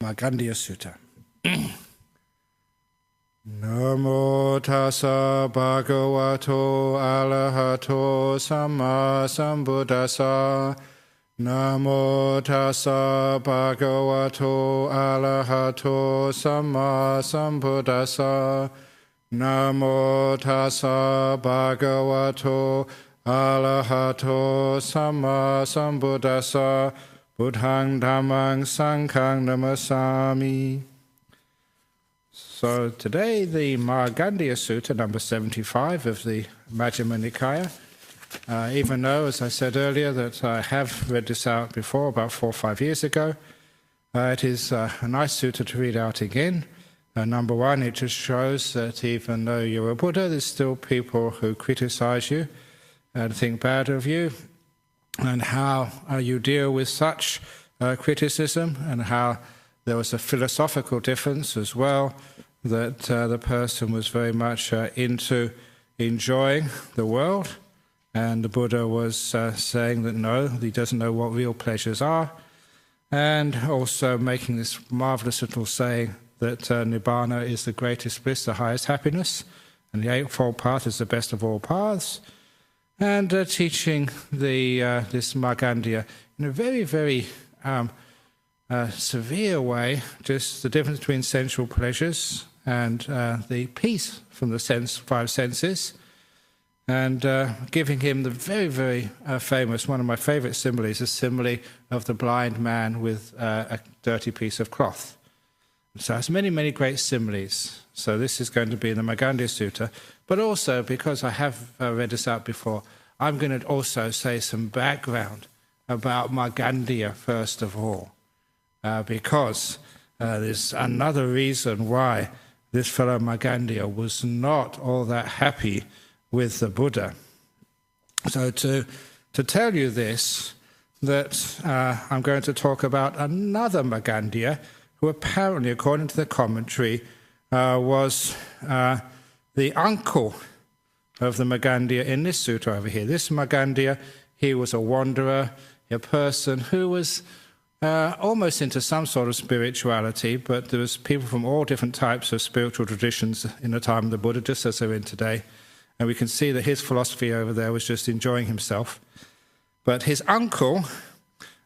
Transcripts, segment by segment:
Magandiya Sutta. Namo tassa bhagavato arahato samma sambuddhassa. Namo tassa bhagavato arahato samma sambuddhassa. Namo tassa bhagavato arahato samma sambuddhassa. Buddhang dhammang sanghang namasami. So today the Magandiya Sutta, number 75 of the Majjhima Nikaya. Even though, as I said earlier, that I have read this out before, about 4 or 5 years ago, it is a nice sutta to read out again. Number one, it just shows that even though you're a Buddha, there's still people who criticize you and think bad of you, and how you deal with such criticism, and how there was a philosophical difference as well, that the person was very much into enjoying the world, and the Buddha was saying that no, he doesn't know what real pleasures are, and also making this marvelous little saying that Nibbana is the greatest bliss, the highest happiness, and the Eightfold Path is the best of all paths, and teaching this Magandiya in a very, very severe way, just the difference between sensual pleasures and the peace from the five senses, and giving him the very, very famous, one of my favorite similes, a simile of the blind man with a dirty piece of cloth. So there's many, many great similes. So this is going to be in the Magandiya Sutta, but also, because I have read this out before, I'm going to also say some background about Magandiya first of all, because there's another reason why this fellow Magandiya was not all that happy with the Buddha. So to tell you this, that I'm going to talk about another Magandiya, who apparently, according to the commentary, was the uncle of the Magandiya in this sutta over here. This Magandiya, he was a wanderer, a person who was almost into some sort of spirituality, but there was people from all different types of spiritual traditions in the time of the Buddha, just as they're in today. And we can see that his philosophy over there was just enjoying himself. But his uncle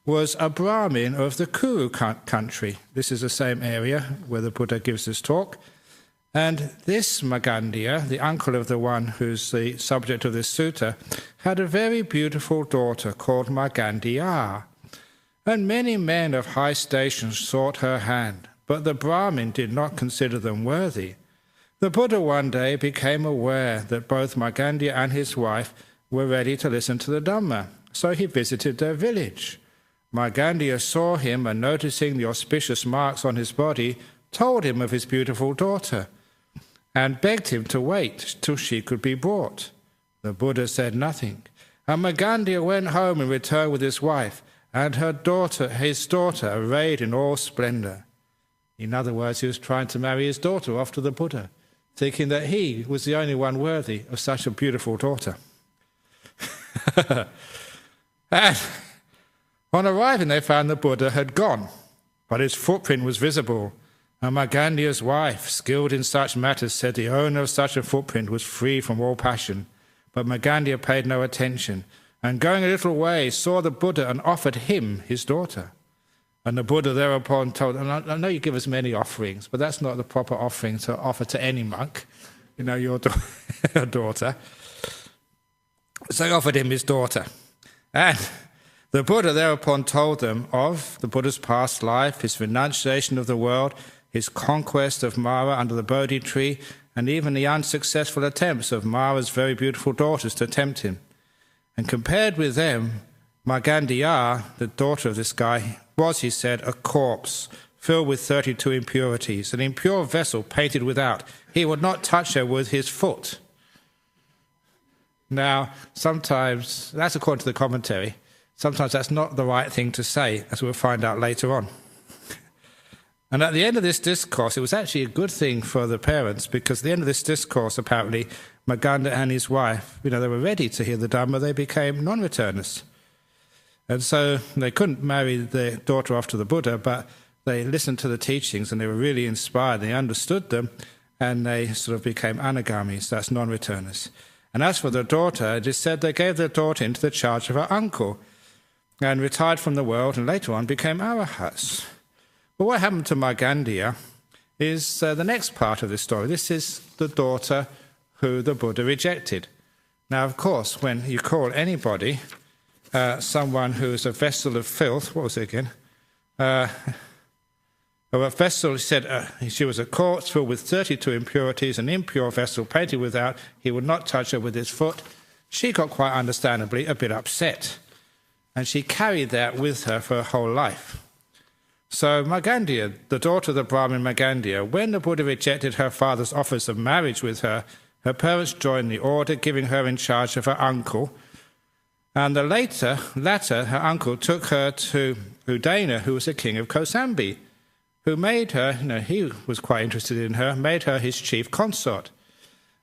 was a Brahmin of the Kuru country. This is the same area where the Buddha gives this talk. And this Magandiya, the uncle of the one who's the subject of this sutta, had a very beautiful daughter called Magandiya. And many men of high station sought her hand, but the Brahmin did not consider them worthy. The Buddha one day became aware that both Magandiya and his wife were ready to listen to the Dhamma, so he visited their village. Magandiya saw him, and noticing the auspicious marks on his body, told him of his beautiful daughter, and begged him to wait till she could be brought. The Buddha said nothing, and Magandiya went home and returned with his wife, and his daughter, arrayed in all splendor. In other words, he was trying to marry his daughter off to the Buddha, thinking that he was the only one worthy of such a beautiful daughter. And on arriving, they found the Buddha had gone, but his footprint was visible. And Magandiya's wife, skilled in such matters, said the owner of such a footprint was free from all passion. But Magandiya paid no attention, and going a little way, saw the Buddha and offered him his daughter. And the Buddha thereupon told, and I know you give us many offerings, but that's not the proper offering to offer to any monk, your daughter. So he offered him his daughter. And the Buddha thereupon told them of the Buddha's past life, his renunciation of the world, his conquest of Mara under the Bodhi tree, and even the unsuccessful attempts of Mara's very beautiful daughters to tempt him. And compared with them, Magandiya, the daughter of this guy, was, he said, a corpse filled with 32 impurities, an impure vessel painted without. He would not touch her with his foot. Now, sometimes, that's according to the commentary, sometimes that's not the right thing to say, as we'll find out later on. And at the end of this discourse, it was actually a good thing for the parents, because at the end of this discourse, apparently, Magandiya and his wife, they were ready to hear the Dhamma, they became non-returners. And so they couldn't marry the daughter off to the Buddha, but they listened to the teachings and they were really inspired. They understood them, and they sort of became anagamis, that's non-returners. And as for the daughter, it is said they gave their daughter into the charge of her uncle and retired from the world, and later on became arahats. But what happened to Magandiya is the next part of this story. This is the daughter who the Buddha rejected. Now, of course, when you call anybody someone who is a vessel of filth, what was it again? A vessel, he said, she was a corpse filled with 32 impurities, an impure vessel painted without, he would not touch her with his foot. She got quite understandably a bit upset, and she carried that with her for her whole life. So Magandiya, the daughter of the Brahmin Magandiya, when the Buddha rejected her father's offers of marriage with her, her parents joined the order, giving her in charge of her uncle. And the latter, her uncle took her to Udana, who was the king of Kosambi, who made her, he was quite interested in her, made her his chief consort.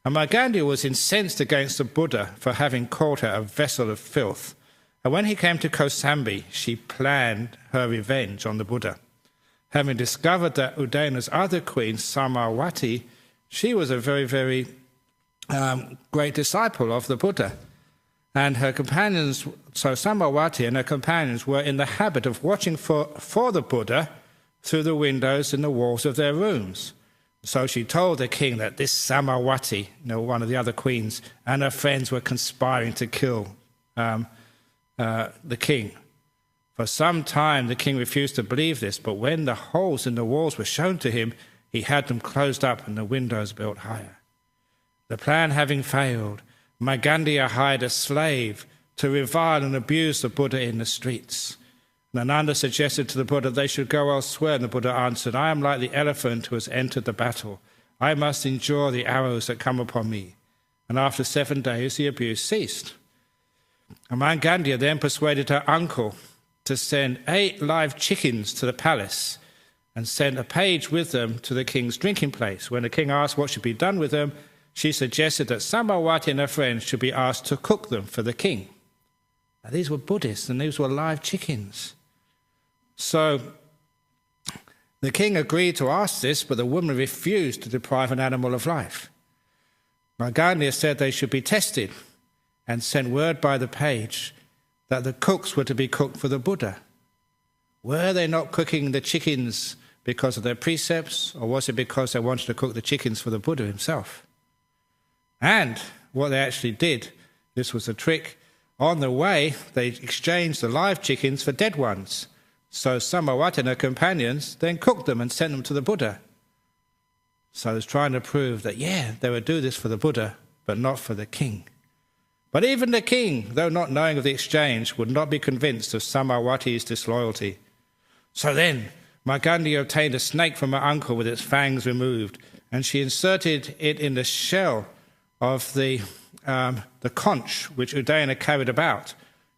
And Magandiya was incensed against the Buddha for having called her a vessel of filth. And when he came to Kosambi, she planned her revenge on the Buddha. Having discovered that Udana's other queen, Samawati, she was a very, very great disciple of the Buddha. And her companions, so Samawati and her companions were in the habit of watching for the Buddha through the windows in the walls of their rooms. So she told the king that this Samawati, one of the other queens, and her friends were conspiring to kill the king. For some time the king refused to believe this, but when the holes in the walls were shown to him, he had them closed up and the windows built higher. The plan having failed, Magandiya hired a slave to revile and abuse the Buddha in the streets. Nanda suggested to the Buddha they should go elsewhere, and the Buddha answered, I am like the elephant who has entered the battle. I must endure the arrows that come upon me. And after 7 days the abuse ceased. And Magandiya then persuaded her uncle to send 8 live chickens to the palace and sent a page with them to the king's drinking place. When the king asked what should be done with them, she suggested that Samawati and her friends should be asked to cook them for the king. Now, these were Buddhists and these were live chickens. So the king agreed to ask this, but the woman refused to deprive an animal of life. Magandiya said they should be tested and sent word by the page that the cooks were to be cooked for the Buddha. Were they not cooking the chickens because of their precepts, or was it because they wanted to cook the chickens for the Buddha himself? And what they actually did, this was a trick, on the way they exchanged the live chickens for dead ones. So Samawati and her companions then cooked them and sent them to the Buddha. So I was trying to prove that, they would do this for the Buddha, but not for the king. But even the king, though not knowing of the exchange, would not be convinced of Samawati's disloyalty. So then Magandiya obtained a snake from her uncle with its fangs removed, and she inserted it in the shell of the conch which Udana carried about,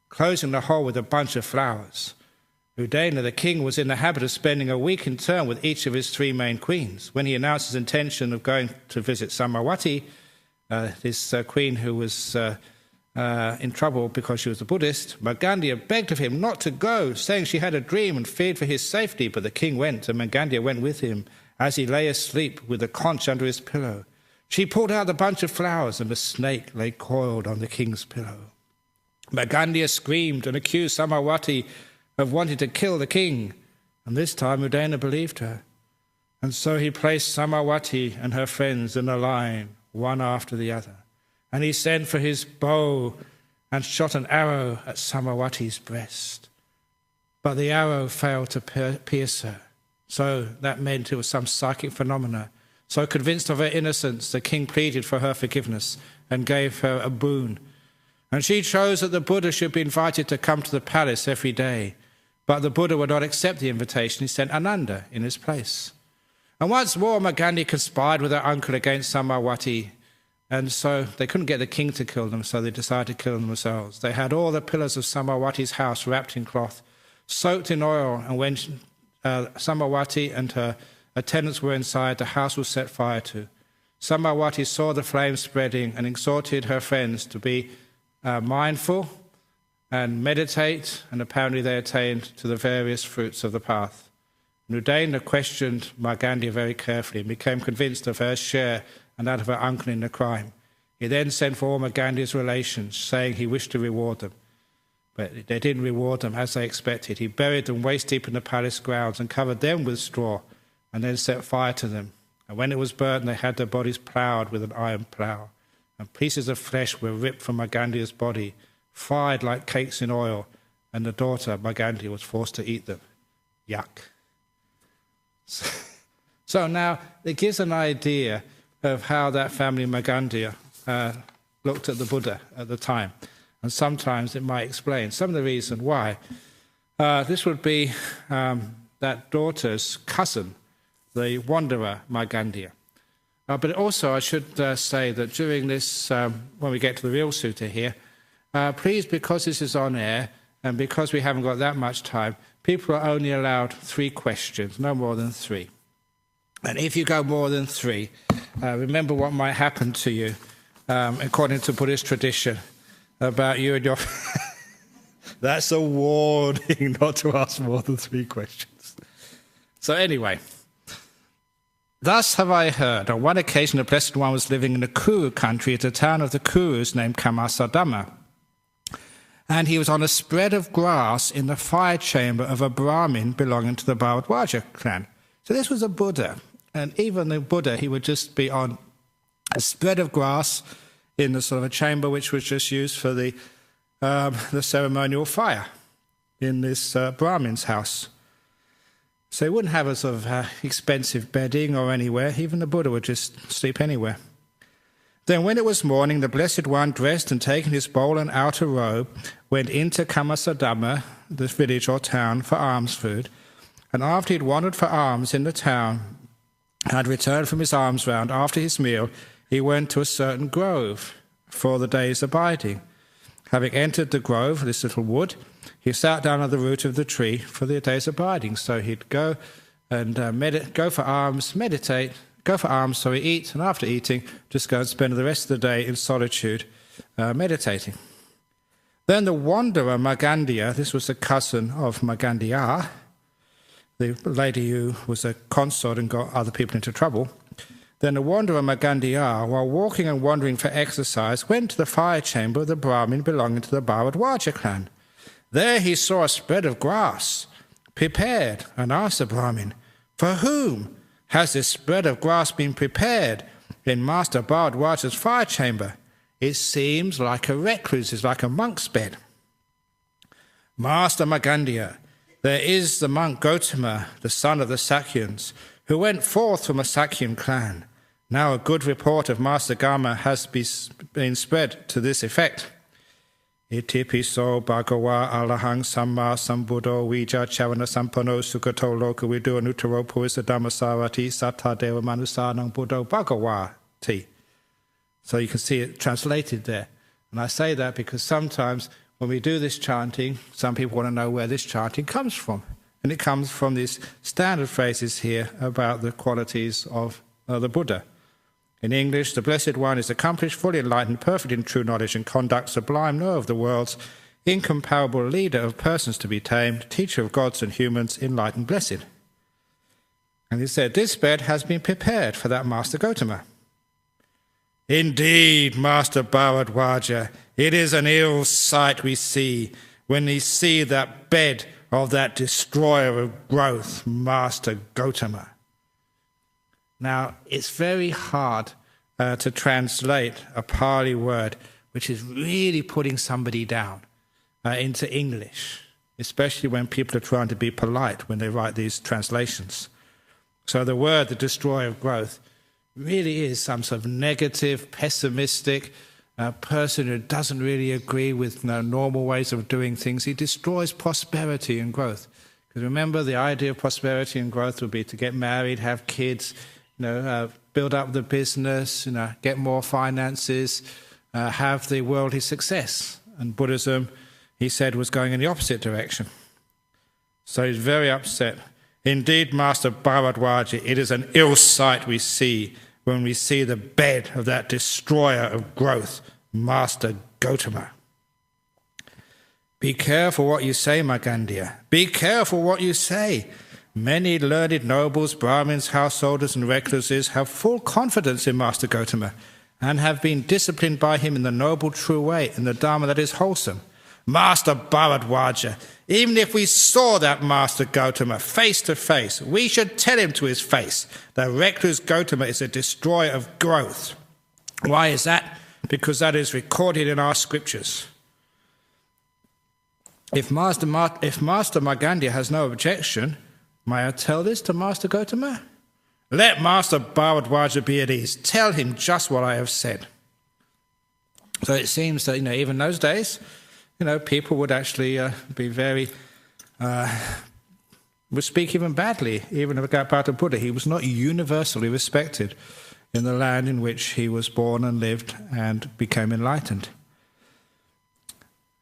closing the hole with a bunch of flowers. Udana, the king, was in the habit of spending a week in turn with each of his 3 main queens. When he announced his intention of going to visit Samawati, this queen who was in trouble because she was a Buddhist, Magandiya begged of him not to go, saying she had a dream and feared for his safety. But the king went, and Magandiya went with him as he lay asleep with the conch under his pillow. She pulled out the bunch of flowers, and the snake lay coiled on the king's pillow. Magandiya screamed and accused Samawati of wanting to kill the king, and this time Udana believed her. And so he placed Samawati and her friends in a line, one after the other. And he sent for his bow and shot an arrow at Samawati's breast. But the arrow failed to pierce her. So that meant it was some psychic phenomena. So convinced of her innocence, the king pleaded for her forgiveness and gave her a boon. And she chose that the Buddha should be invited to come to the palace every day. But the Buddha would not accept the invitation. He sent Ananda in his place. And once more, Magandiya conspired with her uncle against Samawati. And so they couldn't get the king to kill them, so they decided to kill them themselves. They had all the pillars of Samawati's house wrapped in cloth, soaked in oil, and when Samawati and her attendants were inside, the house was set fire to. Samawati saw the flames spreading and exhorted her friends to be mindful and meditate, and apparently they attained to the various fruits of the path. Nudena questioned Magandiya very carefully and became convinced of her share and that of her uncle in the crime. He then sent for all Magandiya's relations, saying he wished to reward them. But they didn't reward them as they expected. He buried them waist deep in the palace grounds and covered them with straw, and then set fire to them. And when it was burnt, they had their bodies ploughed with an iron plough. And pieces of flesh were ripped from Magandiya's body, fried like cakes in oil, and the daughter, Magandiya, was forced to eat them. Yuck. So now it gives an idea of how that family Magandiya looked at the Buddha at the time. And sometimes it might explain some of the reason why. This would be that daughter's cousin, the wanderer Magandiya. But also I should say that during this, when we get to the real sutta here, please, because this is on air and because we haven't got that much time, people are only allowed 3 questions, no more than 3. And if you go more than 3, remember what might happen to you, according to Buddhist tradition, about you and your... That's a warning not to ask more than 3 questions. So anyway, thus have I heard. On one occasion, the Blessed One was living in the Kuru country at a town of the Kurus named Kamasadhamma. And he was on a spread of grass in the fire chamber of a Brahmin belonging to the Bharadwaja clan. So this was a Buddha. And even the Buddha, he would just be on a spread of grass in the sort of a chamber which was just used for the ceremonial fire in this Brahmin's house. So he wouldn't have a sort of expensive bedding or anywhere. Even the Buddha would just sleep anywhere. Then when it was morning, the Blessed One, dressed and taking his bowl and outer robe, went into Kamasadhamma, this village or town, for alms food. And after he had wandered for alms in the town, had returned from his alms round after his meal, he went to a certain grove for the day's abiding. Having entered the grove, this little wood, he sat down at the root of the tree for the day's abiding. So he'd go and go for alms, meditate, go for alms, so he eat, and after eating, just go and spend the rest of the day in solitude, meditating. Then the wanderer Magandiya, this was the cousin of Magandiya, the lady who was a consort and got other people into trouble. Then the wanderer Magandiya, while walking and wandering for exercise, went to the fire chamber of the Brahmin belonging to the Bharadwaja clan. There he saw a spread of grass prepared, and asked the Brahmin, "For whom has this spread of grass been prepared in Master Bharadwaja's fire chamber? It seems like a recluse's, like a monk's bed." "Master Magandiya, there is the monk Gotama, the son of the Sakyans, who went forth from a Sakyan clan. Now a good report of Master Gama has been spread to this effect. Itipiso bhagava alahang samma sambuddho vija chavana sampano sukato loka vidu anutaro puisa dhammasarati satta deva manusanang buddho bhagavati. So you can see it translated there. And I say that because sometimes when we do this chanting, some people want to know where this chanting comes from. And it comes from these standard phrases here about the qualities of the Buddha. In English, the Blessed One is accomplished, fully enlightened, perfect in true knowledge and conduct, sublime, knower of the worlds, incomparable leader of persons to be tamed, teacher of gods and humans, enlightened, blessed. And he said, this bed has been prepared for that Master Gotama. Indeed, Master Bharadwaja, it is an ill sight we see when we see that bed of that destroyer of growth, Master Gotama. Now, it's very hard to translate a Pali word which is really putting somebody down into English, especially when people are trying to be polite when they write these translations. So the word, the destroyer of growth, really is some sort of negative, pessimistic person who doesn't really agree with normal ways of doing things. He destroys prosperity and growth. Because remember, the idea of prosperity and growth would be to get married, have kids, build up the business, get more finances, have the worldly success. And Buddhism, he said, was going in the opposite direction. So he's very upset. Indeed, Master Bharadwaja, it is an ill sight we see when we see the bed of that destroyer of growth, Master Gotama. Be careful what you say, Magandiya. Be careful what you say. Many learned nobles, Brahmins, householders and recluses have full confidence in Master Gotama and have been disciplined by him in the noble true way, in the Dhamma that is wholesome. Master Bharadwaja, even if we saw that Master Gotama face to face, we should tell him to his face that recluse Gotama is a destroyer of growth. Why is that? Because that is recorded in our scriptures. If Master Magandiya has no objection, may I tell this to Master Gotama? Let Master Bharadwaja be at ease. Tell him just what I have said. So it seems that, even those days, people would actually be very, would speak even badly, even about the Buddha. He was not universally respected in the land in which he was born and lived and became enlightened.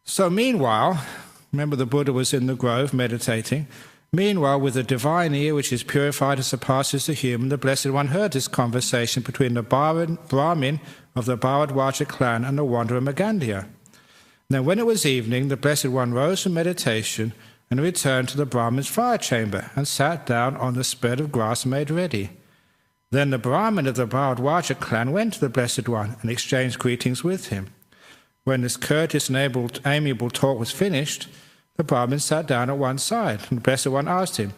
So meanwhile, remember the Buddha was in the grove meditating. Meanwhile, with the divine ear which is purified and surpasses the human, the Blessed One heard this conversation between the Brahmin of the Bharadwaja clan and the wanderer Magandiya. Now when it was evening, the Blessed One rose from meditation and returned to the Brahmin's fire chamber and sat down on the spread of grass made ready. Then the Brahmin of the Bharadwaja clan went to the Blessed One and exchanged greetings with him. When this courteous and amiable talk was finished, the Brahmin sat down at one side, and the Blessed One asked him,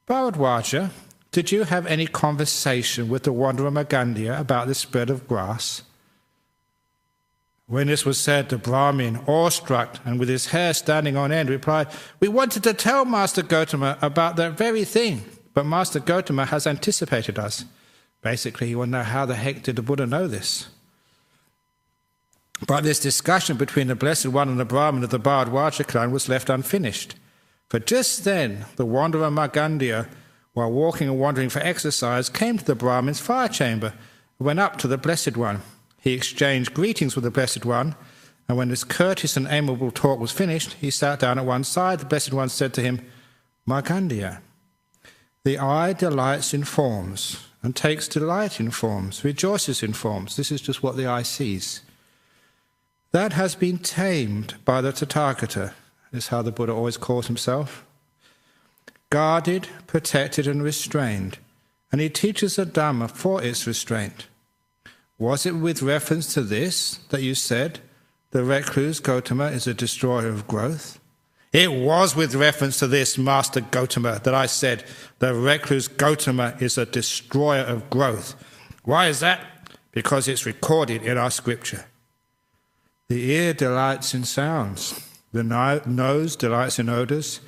Bharadwaja, did you have any conversation with the wanderer Magandiya about this spread of grass? When this was said, the Brahmin, awestruck and with his hair standing on end, replied, We wanted to tell Master Gotama about that very thing, but Master Gotama has anticipated us. Basically, he wanted to know how the heck did the Buddha know this? But this discussion between the Blessed One and the Brahmin of the Bharadwaja clan was left unfinished. For just then, the wanderer Magandiya, while walking and wandering for exercise, came to the Brahmin's fire chamber and went up to the Blessed One. He exchanged greetings with the Blessed One, and when this courteous and amiable talk was finished, he sat down at one side. The Blessed One said to him, Magandiya, the eye delights in forms and takes delight in forms, rejoices in forms. This is just what the eye sees. That has been tamed by the Tathagata. This is how the Buddha always calls himself. Guarded, protected and restrained. And he teaches the Dhamma for its restraint. Was it with reference to this that you said the recluse Gotama is a destroyer of growth? It was with reference to this, Master Gotama, that I said the recluse Gotama is a destroyer of growth. Why is that? Because it's recorded in our scripture. The ear delights in sounds, the nose delights in odors,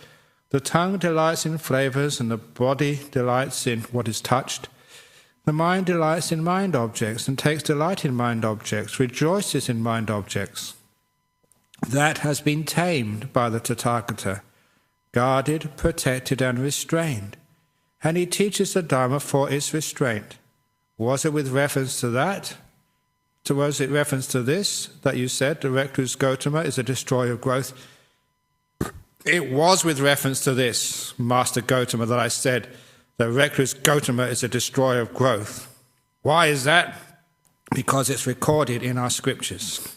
the tongue delights in flavors, and the body delights in what is touched. The mind delights in mind objects and takes delight in mind objects, rejoices in mind objects. That has been tamed by the Tathagata, guarded, protected, and restrained. And he teaches the Dhamma for its restraint. Was it with reference to that? Was it reference to this that you said the recluse Gotama is a destroyer of growth? It was with reference to this, Master Gotama, that I said the recluse Gotama is a destroyer of growth. Why is that? Because it's recorded in our scriptures.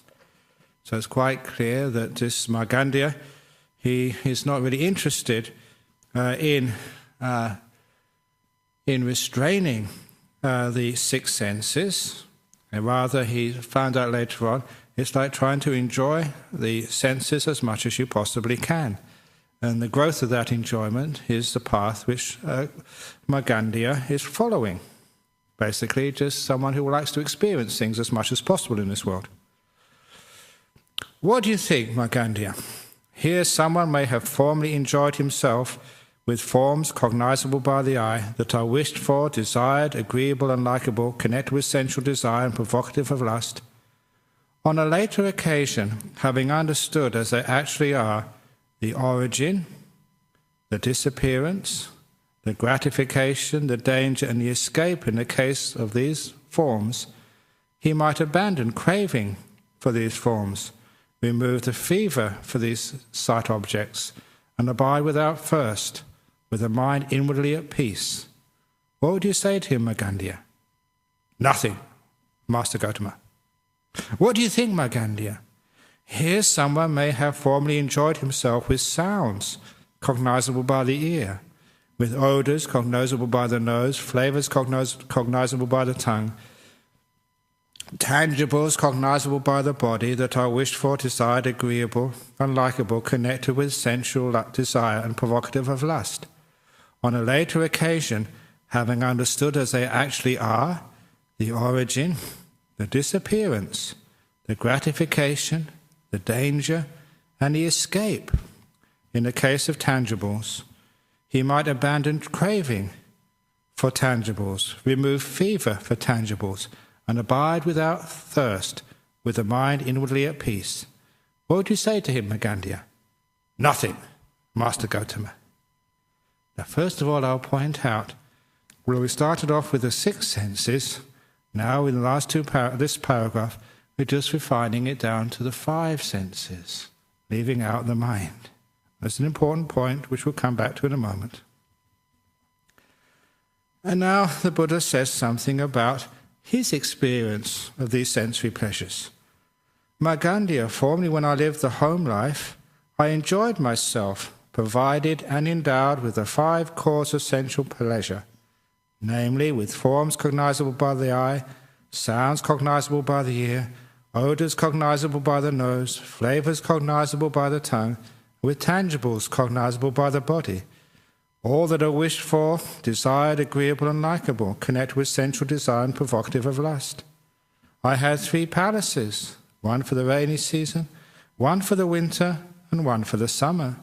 So it's quite clear that this Magandiya, he is not really interested in restraining the six senses. And rather, he found out later on, it's like trying to enjoy the senses as much as you possibly can. And the growth of that enjoyment is the path which Magandiya is following. Basically, just someone who likes to experience things as much as possible in this world. What do you think, Magandiya? Here someone may have formerly enjoyed himself with forms cognizable by the eye that are wished for, desired, agreeable and likable, connected with sensual desire and provocative of lust. On a later occasion, having understood as they actually are the origin, the disappearance, the gratification, the danger and the escape in the case of these forms, he might abandon craving for these forms, remove the fever for these sight objects, and abide without thirst, with a mind inwardly at peace. What would you say to him, Magandiya? Nothing, Master Gotama. What do you think, Magandiya? Here someone may have formerly enjoyed himself with sounds cognizable by the ear, with odours cognizable by the nose, flavours cognizable by the tongue, tangibles cognizable by the body that are wished for, desired, agreeable, unlikable, connected with sensual desire and provocative of lust. On a later occasion, having understood as they actually are, the origin, the disappearance, the gratification, the danger, and the escape, in the case of tangibles, he might abandon craving for tangibles, remove fever for tangibles, and abide without thirst, with the mind inwardly at peace. What would you say to him, Magandiya? Nothing, Master Gautama. Now, first of all, I'll point out, well, we started off with the 6 senses. Now, in the last this paragraph, we're just refining it down to the 5 senses, leaving out the mind. That's an important point, which we'll come back to in a moment. And now the Buddha says something about his experience of these sensory pleasures. Magandiya, formerly when I lived the home life, I enjoyed myself, provided and endowed with the 5 causes of sensual pleasure, namely with forms cognizable by the eye, sounds cognizable by the ear, odours cognizable by the nose, flavours cognizable by the tongue, with tangibles cognizable by the body, all that are wished for, desired, agreeable and likable, connect with sensual desire and provocative of lust. I had 3 palaces, one for the rainy season, one for the winter, and one for the summer.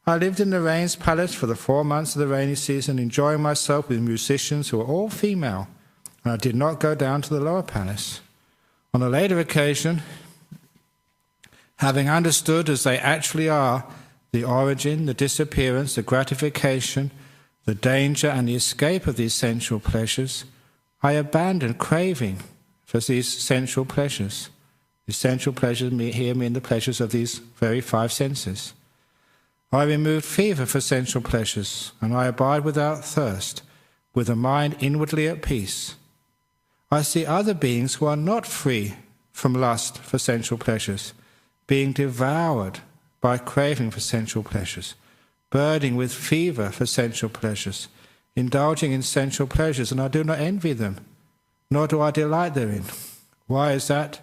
I lived in the rains palace for the 4 months of the rainy season, enjoying myself with musicians who were all female, and I did not go down to the lower palace. On a later occasion, having understood as they actually are the origin, the disappearance, the gratification, the danger and the escape of these sensual pleasures, I abandoned craving for these sensual pleasures. The sensual pleasures here mean the pleasures of these very 5 senses. I removed fever for sensual pleasures, and I abide without thirst, with a mind inwardly at peace. I see other beings who are not free from lust for sensual pleasures, being devoured by craving for sensual pleasures, burning with fever for sensual pleasures, indulging in sensual pleasures, and I do not envy them, nor do I delight therein. Why is that?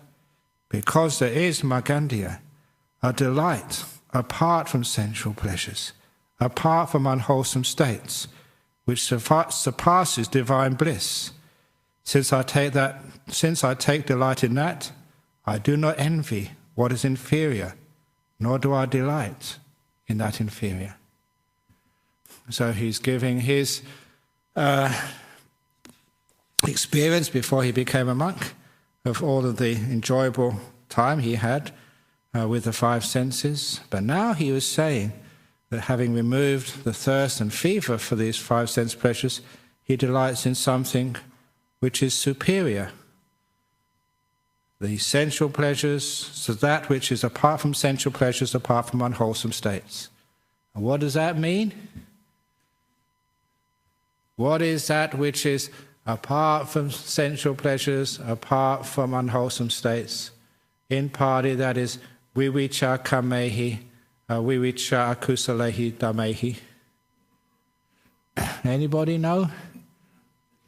Because there is, Magandiya, a delight apart from sensual pleasures, apart from unwholesome states, which surpasses divine bliss. Since I take delight in that, I do not envy what is inferior, nor do I delight in that inferior. So he's giving his experience before he became a monk of all of the enjoyable time he had with the 5 senses. But now he was saying that having removed the thirst and fever for these 5 sense pleasures, he delights in something which is superior. The sensual pleasures, so that which is apart from sensual pleasures, apart from unwholesome states. And what does that mean? What is that which is apart from sensual pleasures, apart from unwholesome states? In Pali, that is vivicca kamehi, vivicca akusalehi dhamehi. Anybody know?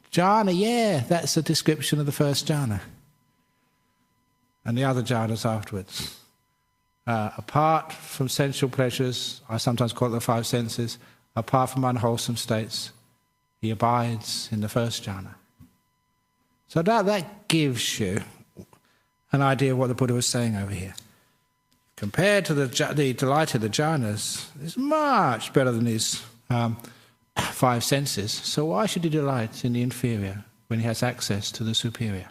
Jhana, yeah, that's the description of the first jhana. And the other jhanas afterwards. Apart from sensual pleasures, I sometimes call it the 5 senses, apart from unwholesome states, he abides in the first jhana. So that gives you an idea of what the Buddha was saying over here. Compared to the delight of the jhanas, it's much better than these 5 senses. So why should he delight in the inferior when he has access to the superior?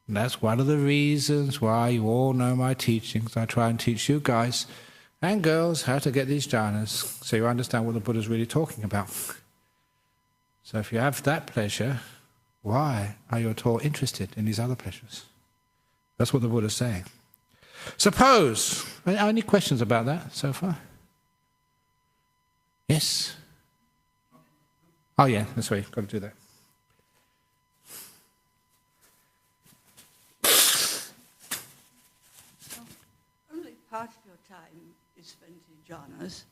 And that's one of the reasons why you all know my teachings. I try and teach you guys and girls how to get these jhanas so you understand what the Buddha is really talking about. So if you have that pleasure, why are you at all interested in these other pleasures? That's what the Buddha is saying. Suppose, any questions about that so far? Yes? Oh yeah, that's right, you've got to do that. Only part of your time is spent in jhanas.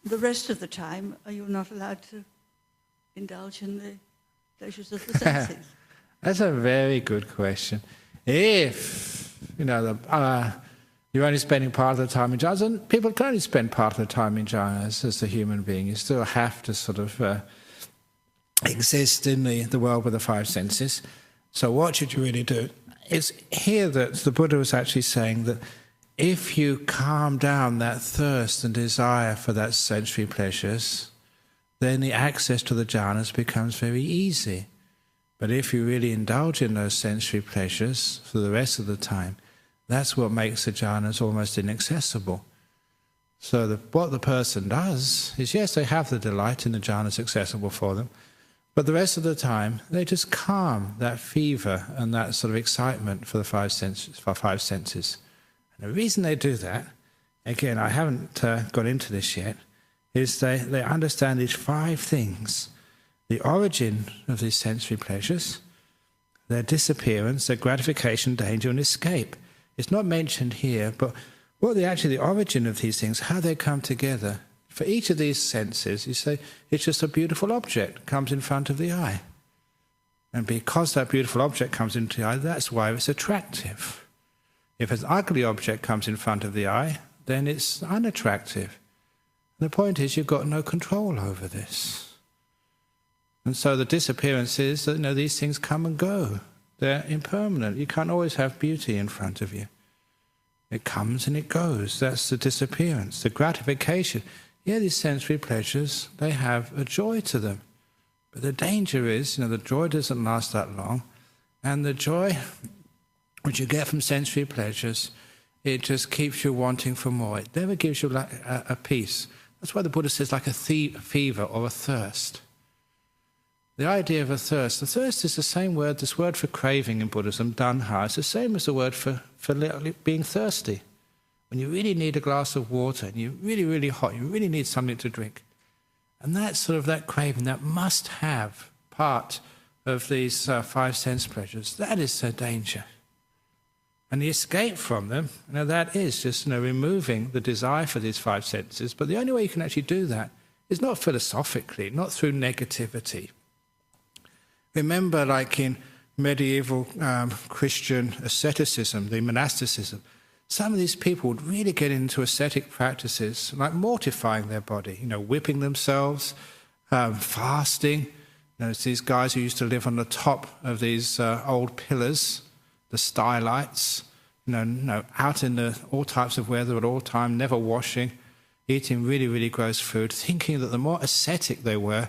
the rest of the time, are you not allowed to indulge in the pleasures of the senses? That's a very good question. If, you're only spending part of the time in jhanas, and people can only spend part of the time in jhanas as a human being. You still have to sort of exist in the world with the five senses. So what should you really do? It's here that the Buddha was actually saying that if you calm down that thirst and desire for that sensory pleasures, then the access to the jhanas becomes very easy. But if you really indulge in those sensory pleasures for the rest of the time, that's what makes the jhanas almost inaccessible. So what the person does is, yes, they have the delight in the jhanas accessible for them, but the rest of the time they just calm that fever and that sort of excitement for the five senses. And the reason they do that, again, I haven't got into this yet, is they understand these five things: the origin of these sensory pleasures, their disappearance, their gratification, danger, and escape. It's not mentioned here, but what the origin of these things, how they come together. For each of these senses, you say, it's just a beautiful object comes in front of the eye. And because that beautiful object comes into the eye, that's why it's attractive. If an ugly object comes in front of the eye, then it's unattractive. And the point is, you've got no control over this. And so the disappearance is that these things come and go. They're impermanent. You can't always have beauty in front of you. It comes and it goes. That's the disappearance. The gratification. Yeah, these sensory pleasures, they have a joy to them. But the danger is, the joy doesn't last that long. And the joy which you get from sensory pleasures, it just keeps you wanting for more. It never gives you a peace. That's why the Buddha says like a fever or a thirst. The idea of a thirst is the same word, this word for craving in Buddhism, tanhakkhayo, it's the same as the word for being thirsty. When you really need a glass of water and you're really, really hot, you really need something to drink. And that's sort of that craving, that must-have part of these five sense pleasures, that is the danger. And the escape from them, that is just removing the desire for these five senses. But the only way you can actually do that is not philosophically, not through negativity. Remember, like in medieval Christian asceticism, the monasticism, some of these people would really get into ascetic practices, like mortifying their body, whipping themselves, fasting. It's these guys who used to live on the top of these old pillars, the stylites, out in all types of weather at all time, never washing, eating really, really gross food, thinking that the more ascetic they were,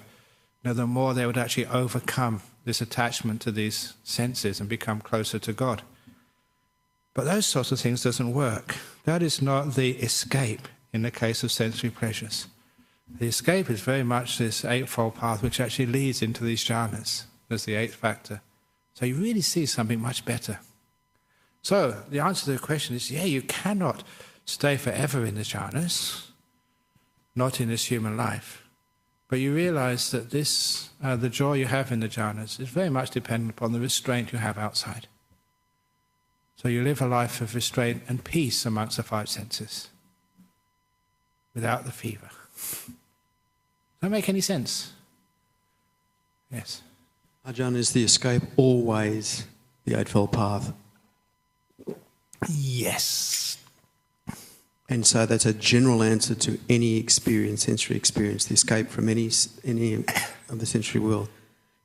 the more they would actually overcome this attachment to these senses and become closer to God. But those sorts of things doesn't work. That is not the escape in the case of sensory pleasures. The escape is very much this eightfold path which actually leads into these jhanas as the eighth factor. So you really see something much better. So the answer to the question is, you cannot stay forever in the jhanas, not in this human life. But you realize that the joy you have in the jhanas is very much dependent upon the restraint you have outside. So you live a life of restraint and peace amongst the five senses, without the fever. Does that make any sense? Yes. Ajahn, is the escape always the Eightfold Path? Yes. And so that's a general answer to any experience, sensory experience, the escape from any of the sensory world.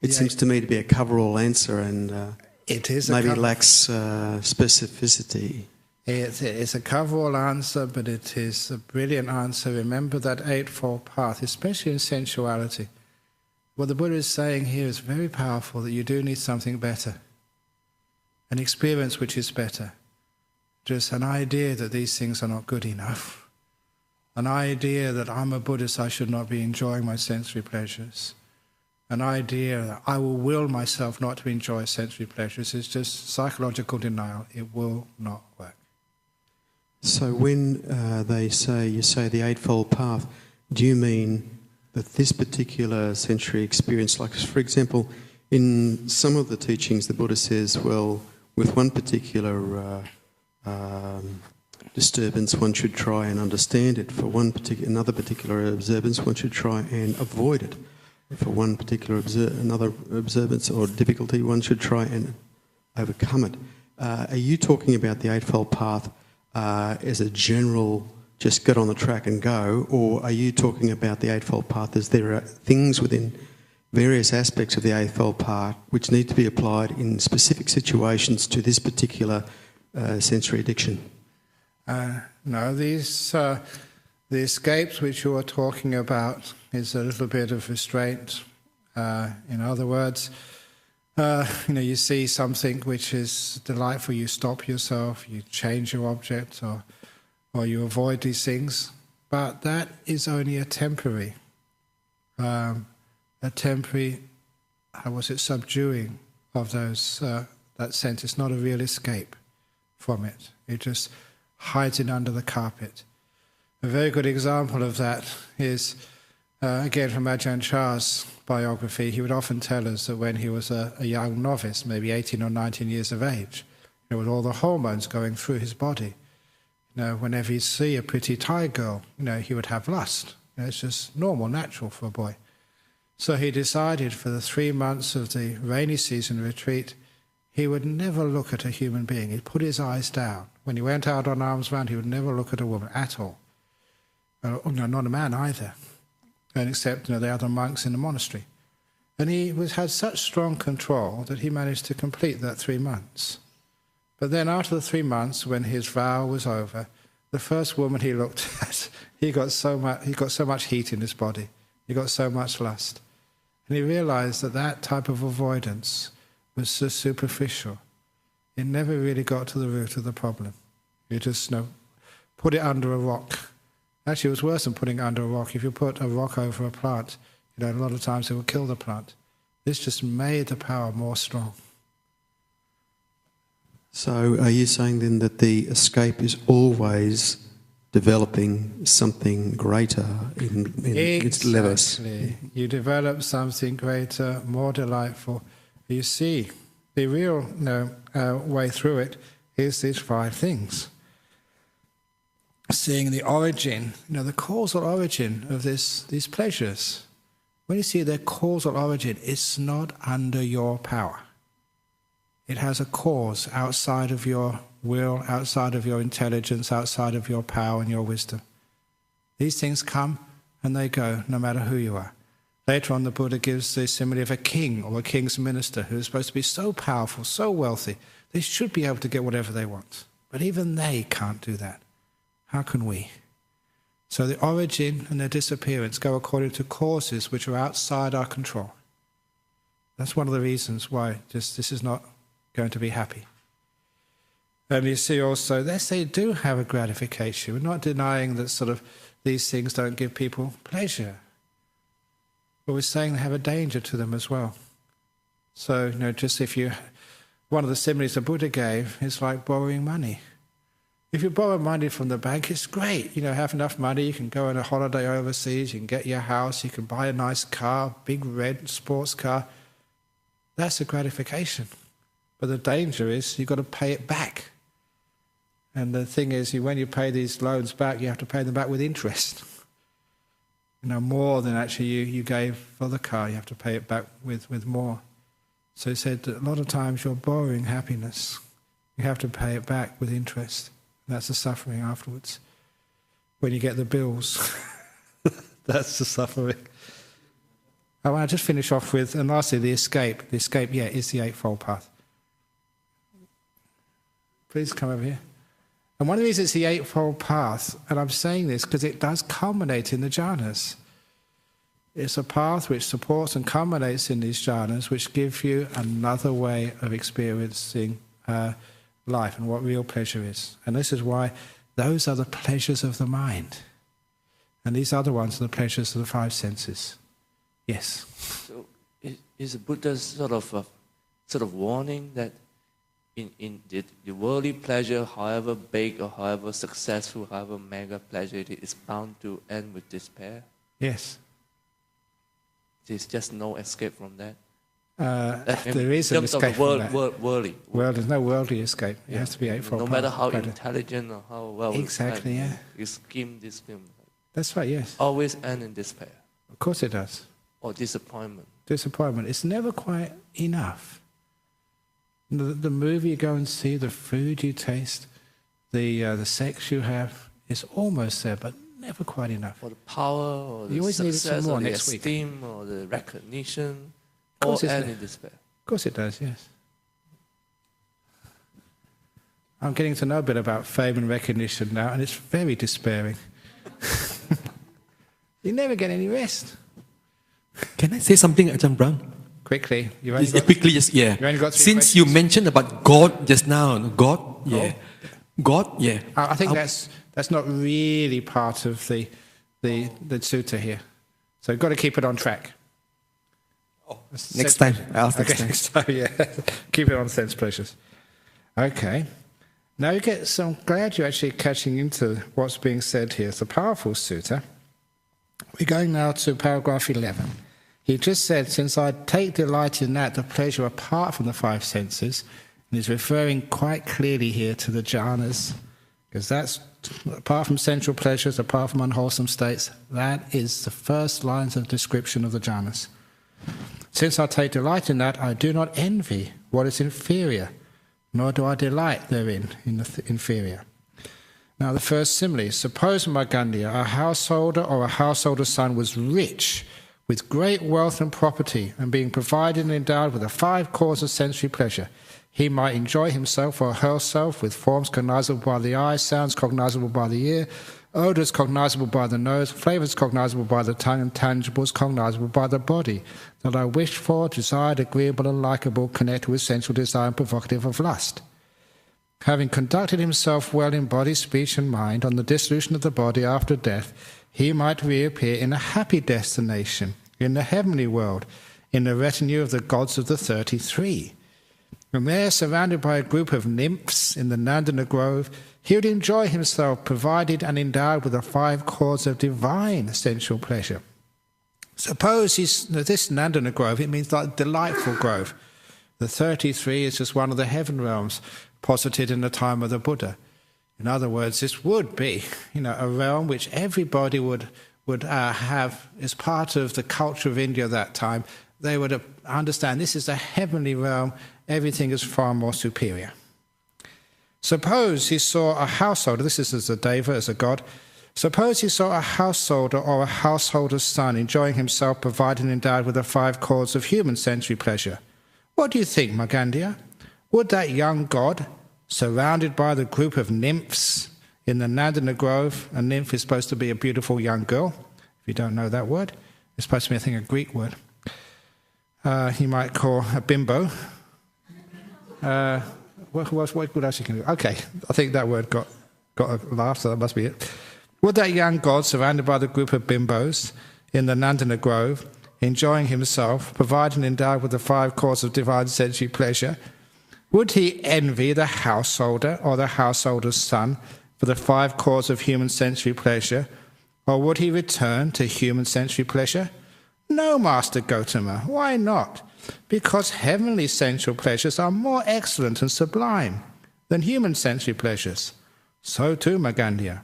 It seems to me to be a cover-all answer, and it is maybe lacks specificity. It's a cover-all answer, but it is a brilliant answer. Remember that eightfold path, especially in sensuality. What the Buddha is saying here is very powerful, that you do need something better, an experience which is better. Just an idea that these things are not good enough, an idea that I'm a Buddhist, I should not be enjoying my sensory pleasures, an idea that I will will myself not to enjoy sensory pleasures is just psychological denial. It will not work. So when you say the Eightfold Path, do you mean that this particular sensory experience, like for example, in some of the teachings the Buddha says, well, with one particular disturbance, one should try and understand it. For another particular observance, one should try and avoid it. For one particular another observance or difficulty, one should try and overcome it. Are you talking about the Eightfold Path as a general, just get on the track and go, or are you talking about the Eightfold Path as there are things within various aspects of the Eightfold Path which need to be applied in specific situations to this particular sensory addiction? No, the escapes which you are talking about is a little bit of restraint. In other words, you see something which is delightful, you stop yourself, you change your object, or you avoid these things. But that is only a temporary subduing of those that sense. It's not a real escape from it. It just hides it under the carpet. A very good example of that is, again, from Ajahn Chah's biography. He would often tell us that when he was a young novice, maybe 18 or 19 years of age, with all the hormones going through his body, whenever he'd see a pretty Thai girl, he would have lust. It's just normal, natural for a boy. So he decided for the 3 months of the rainy season retreat, he would never look at a human being. He'd put his eyes down. When he went out on alms round, he would never look at a woman at all. Not a man either, and except the other monks in the monastery. And he had such strong control that he managed to complete that 3 months. But then after the 3 months, when his vow was over, the first woman he looked at, he got so much heat in his body. He got so much lust. And he realized that type of avoidance was so superficial. It never really got to the root of the problem. You just put it under a rock. Actually, it was worse than putting it under a rock. If you put a rock over a plant, a lot of times it will kill the plant. This just made the power more strong. So are you saying then that the escape is always developing something greater in its levels? Exactly. You develop something greater, more delightful. You see, the real way through it is these 5 things. Seeing the origin, the causal origin of these pleasures. When you see their causal origin, it's not under your power. It has a cause outside of your will, outside of your intelligence, outside of your power and your wisdom. These things come and they go, no matter who you are. Later on, the Buddha gives the simile of a king or a king's minister who is supposed to be so powerful, so wealthy, they should be able to get whatever they want. But even they can't do that. How can we? So the origin and their disappearance go according to causes which are outside our control. That's one of the reasons why this is not going to be happy. And you see also, yes, they do have a gratification. We're not denying that these things don't give people pleasure. But we're saying they have a danger to them as well. So, just one of the similes the Buddha gave is like borrowing money. If you borrow money from the bank, it's great. Have enough money, you can go on a holiday overseas, you can get your house, you can buy a nice car, big red sports car. That's a gratification. But the danger is you've got to pay it back. And the thing is, when you pay these loans back, you have to pay them back with interest. More than actually you gave for the car, you have to pay it back with more. So he said that a lot of times you're borrowing happiness. You have to pay it back with interest. That's the suffering afterwards. When you get the bills, that's the suffering. I want to just finish off with, and lastly, the escape. The escape, is the Eightfold Path. Please come over here. And one of the reasons it's the Eightfold Path, and I'm saying this because it does culminate in the jhanas. It's a path which supports and culminates in these jhanas, which give you another way of experiencing life and what real pleasure is. And this is why those are the pleasures of the mind. And these other ones are the pleasures of the 5 senses. Yes? So is the Buddha's sort of warning that in the worldly pleasure, however big or however successful, however mega pleasure it is bound to end with despair? Yes. There's just no escape from that? there is an in terms of the escape from that. worldly. Well, there's no worldly escape. It has to be eightfold. No matter path. how intelligent or how well Exactly, yeah. you scheme this film. That's right, yes. Always end in despair Of course it does. or disappointment. Disappointment. It's never quite enough. The movie you go and see, the food you taste, the sex you have, is almost there, but never quite enough. Or the power, or You the always need some success, more or the next week. esteem, or the recognition, Of all course it's end there. in despair. Of course it does, yes. I'm getting to know a bit about fame and recognition now, and it's very despairing. You never get any rest. Can I say something, Ajahn Brahm? Quickly. You've only Yes, got, quickly, just yeah. you only got 3 Since you questions. mentioned about God just now, God, yeah, God, yeah. I think that's not really part of the sutta here. So you've got to keep it on track. Next time, I'll ask Okay, next time. so yeah, keep it on sense pleasures. Okay. Now you get some. Glad you're actually catching into what's being said here. It's a powerful sutta. We're going now to paragraph 11. He just said, since I take delight in that, the pleasure apart from the 5 senses, and he's referring quite clearly here to the jhanas, because that's, apart from sensual pleasures, apart from unwholesome states, that is the first lines of description of the jhanas. Since I take delight in that, I do not envy what is inferior, nor do I delight therein in the inferior. Now the first simile, suppose Magandiya, a householder or a householder's son, was rich, with great wealth and property, and being provided and endowed with the 5 causes of sensory pleasure. He might enjoy himself or herself with forms cognizable by the eye, sounds cognizable by the ear, odours cognizable by the nose, flavours cognizable by the tongue, and tangibles cognizable by the body, that are wished for, desired, agreeable, and likeable, connected with sensual desire and provocative of lust. Having conducted himself well in body, speech, and mind, on the dissolution of the body after death, he might reappear in a happy destination, in the heavenly world, in the retinue of the gods of the 33. And there, surrounded by a group of nymphs in the Nandana grove, he would enjoy himself, provided and endowed with the 5 causes of divine sensual pleasure. Suppose this Nandana grove, it means like delightful grove. The 33 is just one of the heaven realms posited in the time of the Buddha. In other words, this would be, a realm which everybody would have as part of the culture of India at that time. They would understand this is a heavenly realm. Everything is far more superior. Suppose he saw a householder, this is as a deva, as a god. Suppose he saw a householder or a householder's son enjoying himself, provided and endowed with the 5 causes of human sensory pleasure. What do you think, Magandiya? Would that young god, surrounded by the group of nymphs in the Nandana grove, a nymph is supposed to be a beautiful young girl, if you don't know that word, it's supposed to be, I think, a Greek word. He might call a bimbo. What else you can do? Okay, I think that word got a laugh, so that must be it. Would that young god, surrounded by the group of bimbos in the Nandana grove, enjoying himself, provided and endowed with the 5 causes of divine sensory pleasure, would he envy the householder or the householder's son for the 5 causes of human sensory pleasure, or would he return to human sensory pleasure? No, Master Gautama, why not? Because heavenly sensual pleasures are more excellent and sublime than human sensory pleasures. So too, Magandiya.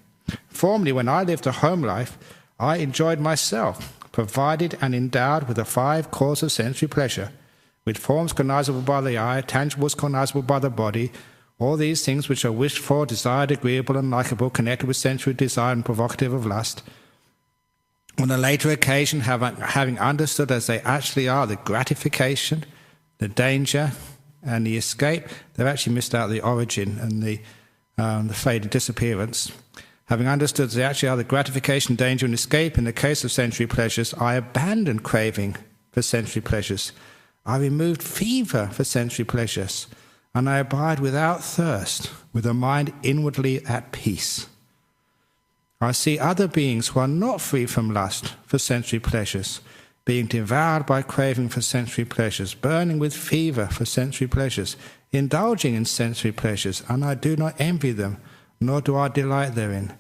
Formerly, when I lived a home life, I enjoyed myself, provided and endowed with the 5 causes of sensory pleasure, with forms cognizable by the eye, tangibles cognizable by the body, all these things which are wished for, desired, agreeable, and likeable, connected with sensual desire and provocative of lust. On a later occasion, having understood as they actually are the gratification, the danger, and the escape, they've actually missed out the origin and the faded disappearance. Having understood as they actually are the gratification, danger, and escape in the case of sensory pleasures, I abandoned craving for sensory pleasures. I removed fever for sensory pleasures, and I abide without thirst, with a mind inwardly at peace. I see other beings who are not free from lust for sensory pleasures, being devoured by craving for sensory pleasures, burning with fever for sensory pleasures, indulging in sensory pleasures, and I do not envy them, nor do I delight therein.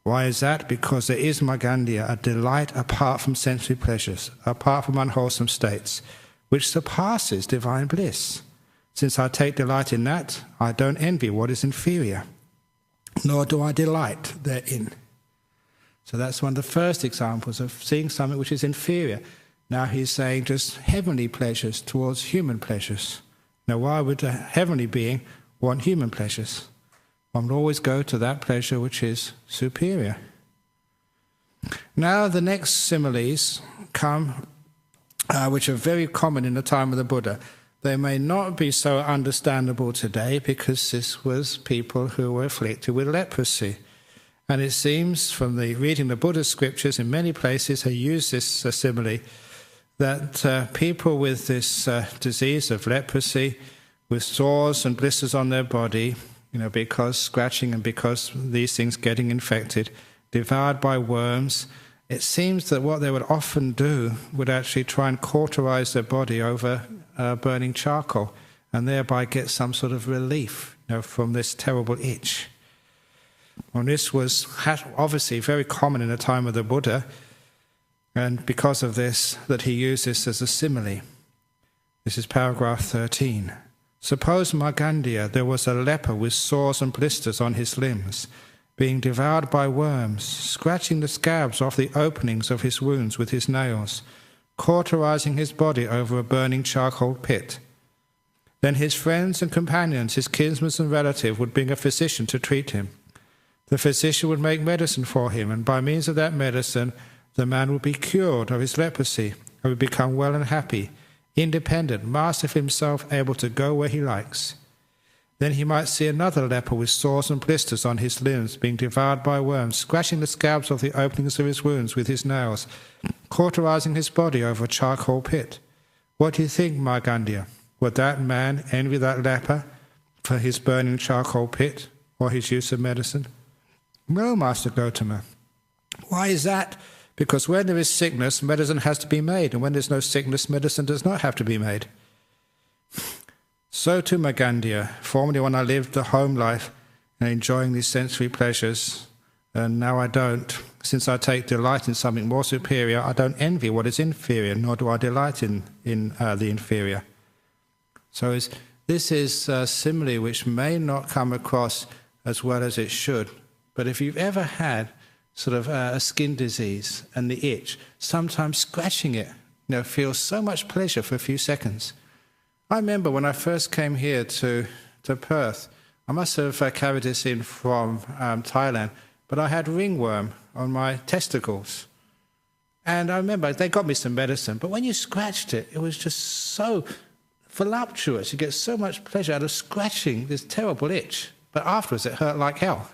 Why is that? Because there is, Magandiya, a delight apart from sensory pleasures, apart from unwholesome states, which surpasses divine bliss. Since I take delight in that, I don't envy what is inferior, nor do I delight therein. So that's one of the first examples of seeing something which is inferior. Now he's saying just heavenly pleasures towards human pleasures. Now why would a heavenly being want human pleasures? One would always go to that pleasure which is superior. Now the next similes come, which are very common in the time of the Buddha. They may not be so understandable today because this was people who were afflicted with leprosy. And it seems from the reading the Buddha's scriptures, in many places they use this simile, that people with this disease of leprosy, with sores and blisters on their body, because scratching and because these things getting infected, devoured by worms, it seems that what they would often do would actually try and cauterize their body over burning charcoal and thereby get some sort of relief from this terrible itch. Well, this was obviously very common in the time of the Buddha, and because of this, that he used this as a simile. This is paragraph 13. Suppose Magandiya, there was a leper with sores and blisters on his limbs, being devoured by worms, scratching the scabs off the openings of his wounds with his nails, cauterizing his body over a burning charcoal pit. Then his friends and companions, his kinsmen and relatives, would bring a physician to treat him. The physician would make medicine for him, and by means of that medicine, the man would be cured of his leprosy, and would become well and happy, independent, master of himself, able to go where he likes. Then he might see another leper with sores and blisters on his limbs, being devoured by worms, scratching the scabs of the openings of his wounds with his nails, cauterizing his body over a charcoal pit. What do you think, Magandiya? Would that man envy that leper for his burning charcoal pit or his use of medicine? No, Master Gotama. Why is that? Because when there is sickness, medicine has to be made, and when there's no sickness, medicine does not have to be made. So too, Magandiya, formerly when I lived the home life and enjoying these sensory pleasures, and now I don't. Since I take delight in something more superior, I don't envy what is inferior, nor do I delight in the inferior. So this is a simile which may not come across as well as it should. But if you've ever had sort of a skin disease and the itch, sometimes scratching it, feels so much pleasure for a few seconds. I remember when I first came here to Perth, I must have carried this in from Thailand, but I had ringworm on my testicles. And I remember they got me some medicine, but when you scratched it, it was just so voluptuous. You get so much pleasure out of scratching this terrible itch, but afterwards it hurt like hell.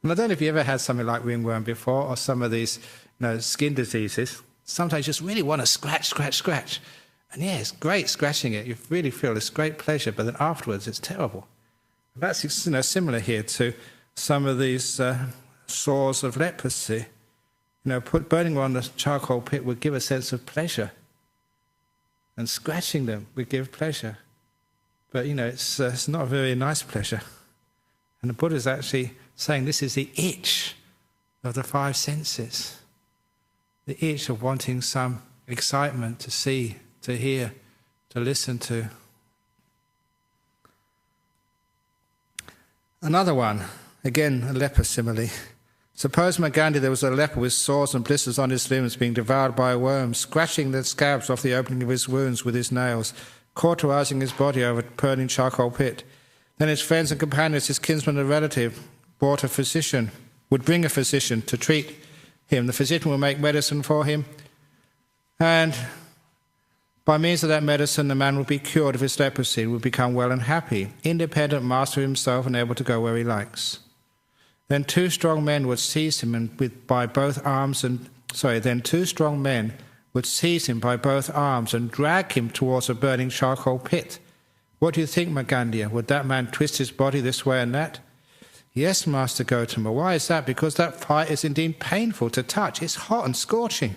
And I don't know if you ever had something like ringworm before, or some of these skin diseases. Sometimes you just really want to scratch. And yeah, it's great scratching it. You really feel this great pleasure, but then afterwards it's terrible. That's similar here to some of these sores of leprosy. Burning on the charcoal pit would give a sense of pleasure, and scratching them would give pleasure. But it's not a very nice pleasure. And the Buddha is actually saying this is the itch of the five senses, the itch of wanting some excitement to see, to hear, to listen to. Another one, again a leper simile. Suppose, Magandiya, there was a leper with sores and blisters on his limbs, being devoured by worms, scratching the scabs off the opening of his wounds with his nails, cauterizing his body over a burning charcoal pit. Then his friends and companions, his kinsman and relative, would bring a physician to treat him. The physician would make medicine for him, and by means of that medicine, the man would be cured of his leprosy, would become well and happy, independent, master of himself, and able to go where he likes. Then two strong men would seize him Then two strong men would seize him by both arms and drag him towards a burning charcoal pit. What do you think, Magandiya? Would that man twist his body this way and that? Yes, Master Gotama. Why is that? Because that fire is indeed painful to touch. It's hot and scorching.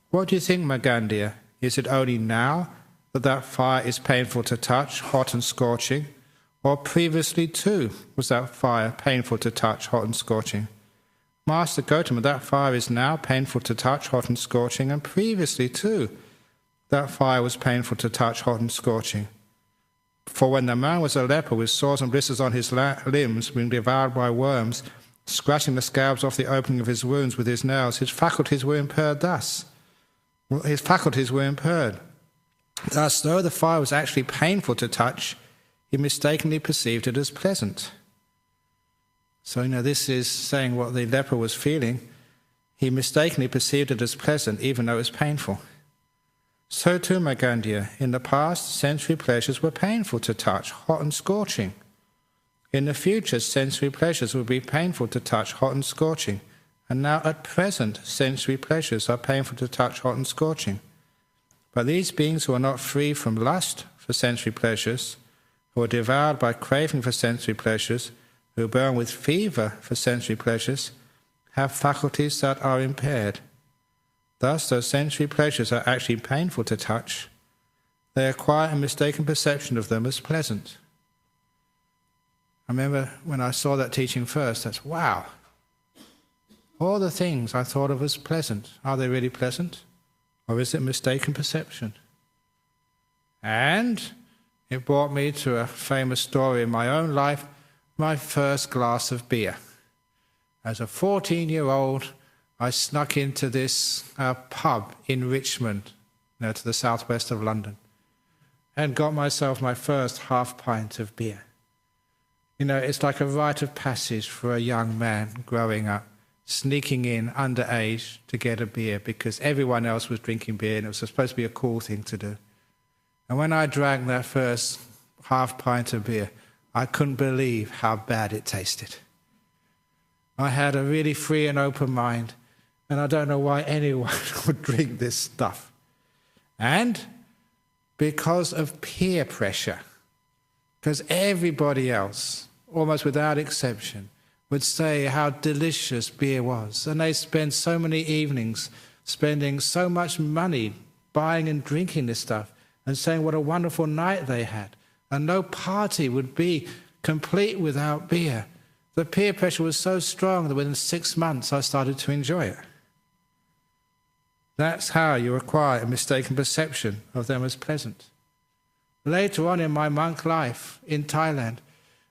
What do you think, Magandiya? Is it only now that fire is painful to touch, hot and scorching? Or previously too was that fire painful to touch, hot and scorching? Master Gautama, that fire is now painful to touch, hot and scorching, and previously too, that fire was painful to touch, hot and scorching. For when the man was a leper with sores and blisters on his limbs, being devoured by worms, scratching the scabs off the opening of his wounds with his nails, his faculties were impaired thus. His faculties were impaired. Thus, though the fire was actually painful to touch, he mistakenly perceived it as pleasant. So, this is saying what the leper was feeling. He mistakenly perceived it as pleasant, even though it was painful. So too, Magandiya, in the past, sensory pleasures were painful to touch, hot and scorching. In the future, sensory pleasures will be painful to touch, hot and scorching. And now, at present, sensory pleasures are painful to touch, hot and scorching. But these beings who are not free from lust for sensory pleasures, who are devoured by craving for sensory pleasures, who burn with fever for sensory pleasures, have faculties that are impaired. Thus, though sensory pleasures are actually painful to touch, they acquire a mistaken perception of them as pleasant. I remember when I saw that teaching first, that's, wow, all the things I thought of as pleasant, are they really pleasant? Or is it mistaken perception? And it brought me to a famous story in my own life, my first glass of beer. As a 14-year-old, I snuck into this pub in Richmond, to the southwest of London, and got myself my first half pint of beer. It's like a rite of passage for a young man growing up, sneaking in underage to get a beer because everyone else was drinking beer and it was supposed to be a cool thing to do. And when I drank that first half pint of beer, I couldn't believe how bad it tasted. I had a really free and open mind, and I don't know why anyone would drink this stuff. And because of peer pressure, because everybody else, almost without exception, would say how delicious beer was. And they spend so many evenings spending so much money buying and drinking this stuff and saying what a wonderful night they had. And no party would be complete without beer. The peer pressure was so strong that within 6 months I started to enjoy it. That's how you acquire a mistaken perception of them as pleasant. Later on in my monk life in Thailand,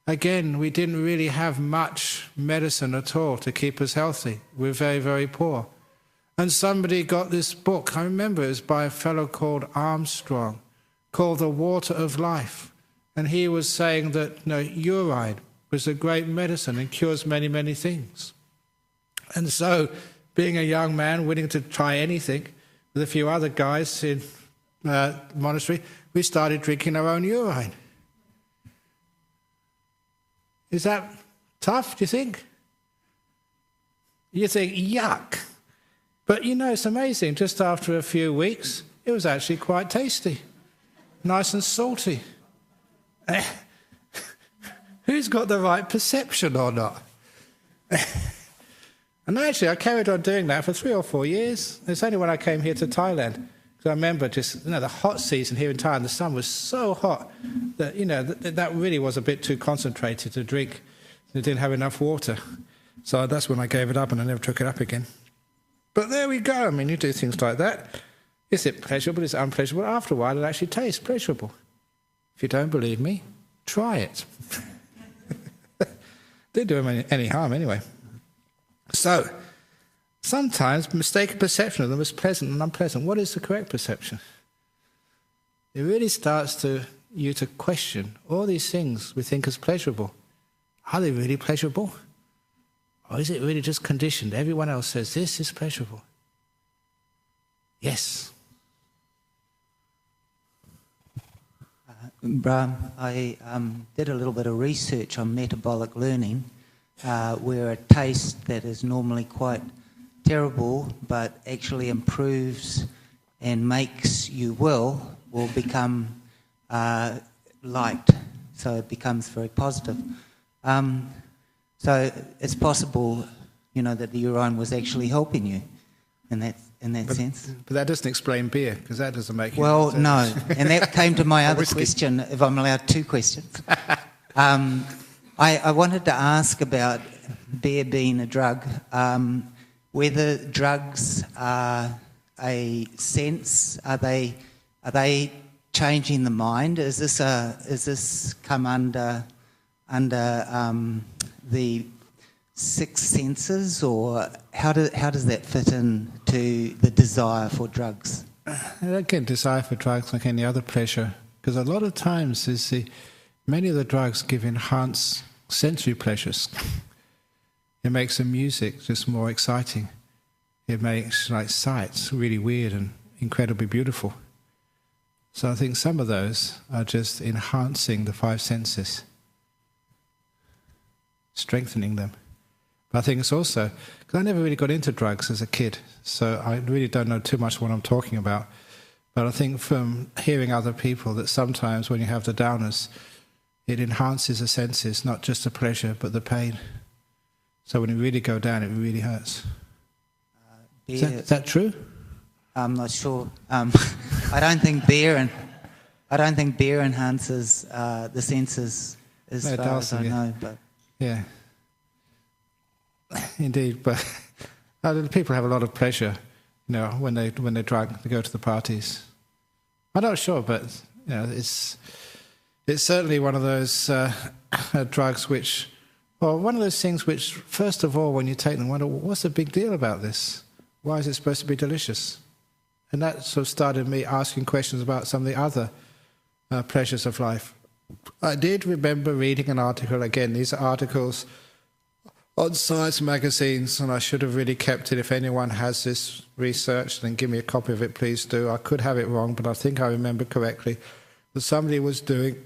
again, we didn't really have much medicine at all to keep us healthy. We're very, very poor. And somebody got this book, I remember it was by a fellow called Armstrong, called The Water of Life. And he was saying that urine was a great medicine and cures many, many things. And so, being a young man willing to try anything, with a few other guys in the monastery, we started drinking our own urine. Is that tough, do you think? You think, yuck. But it's amazing. Just after a few weeks, it was actually quite tasty. Nice and salty. Who's got the right perception or not? And actually, I carried on doing that for 3 or 4 years. It's only when I came here to Thailand. Because I remember just, the hot season here in Thailand, the sun was so hot that, that really was a bit too concentrated to drink. It didn't have enough water. So that's when I gave it up and I never took it up again. But there we go. I mean, you do things like that. Is it pleasurable? Is it unpleasurable? After a while, it actually tastes pleasurable. If you don't believe me, try it. Didn't do them any harm anyway. So, sometimes mistaken perception of them as pleasant and unpleasant. What is the correct perception? It really starts you to question all these things we think as pleasurable. Are they really pleasurable? Or is it really just conditioned? Everyone else says this is pleasurable. Yes. Brahm, I did a little bit of research on metabolic learning, where a taste that is normally quite terrible but actually improves and makes you will become liked. So it becomes very positive. So it's possible, that the urine was actually helping you in that sense. But that doesn't explain beer, because that doesn't make any Well, sense. no. And that came to my other question, if I'm allowed 2 questions. I wanted to ask about beer being a drug, whether drugs are a sense, are they changing the mind? Is this come under the six senses, or how does that fit in to the desire for drugs? I don't get desire for drugs like any other pleasure, because a lot of times many of the drugs give enhanced sensory pleasures. It makes the music just more exciting. It makes like sights really weird and incredibly beautiful. So I think some of those are just enhancing the five senses, strengthening them. But I think it's also, because I never really got into drugs as a kid, so I really don't know too much what I'm talking about. But I think from hearing other people that sometimes when you have the downers, it enhances the senses, not just the pleasure, but the pain. So when you really go down, it really hurts. Is that true? I'm not sure. I don't think beer enhances the senses as far as I know. But yeah, indeed. But people have a lot of pleasure, when they're drunk, they go to the parties. I'm not sure, but it's certainly one of those drugs which, or one of those things which, first of all, when you take them, wonder what's the big deal about this? Why is it supposed to be delicious? And that sort of started me asking questions about some of the other pleasures of life. I did remember reading an article, again, these are articles on science magazines, and I should have really kept it. If anyone has this research, then give me a copy of it, please do. I could have it wrong, but I think I remember correctly that somebody was doing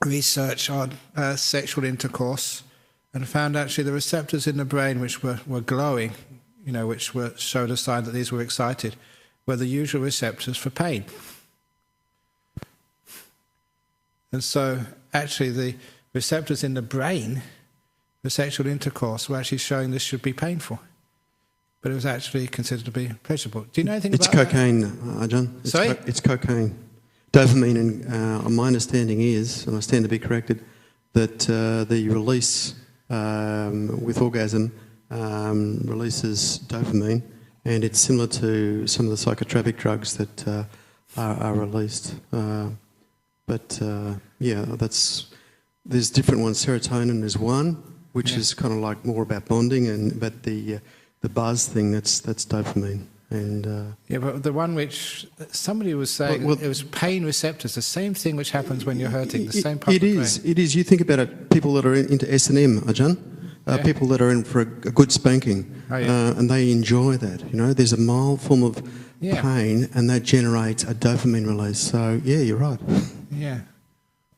research on sexual intercourse and found actually the receptors in the brain which were glowing, which showed a sign that these were excited, were the usual receptors for pain. And so actually the receptors in the brain for sexual intercourse were actually showing this should be painful. But it was actually considered to be pleasurable. Do you know anything about cocaine, Ajahn. Sorry? It's cocaine. Dopamine, and my understanding is, and I stand to be corrected, that the release with orgasm releases dopamine, and it's similar to some of the psychotropic drugs that are released. There's different ones. Serotonin is one, which is kind of like more about bonding, but the buzz thing, that's dopamine. And but the one which somebody was saying, it was pain receptors, the same thing which happens when you're hurting, the same part of the brain. It is. You think about it, people that are into S&M, Ajahn, people that are in for a good spanking, and they enjoy that. There's a mild form of pain, and that generates a dopamine release. So, yeah, you're right. Yeah.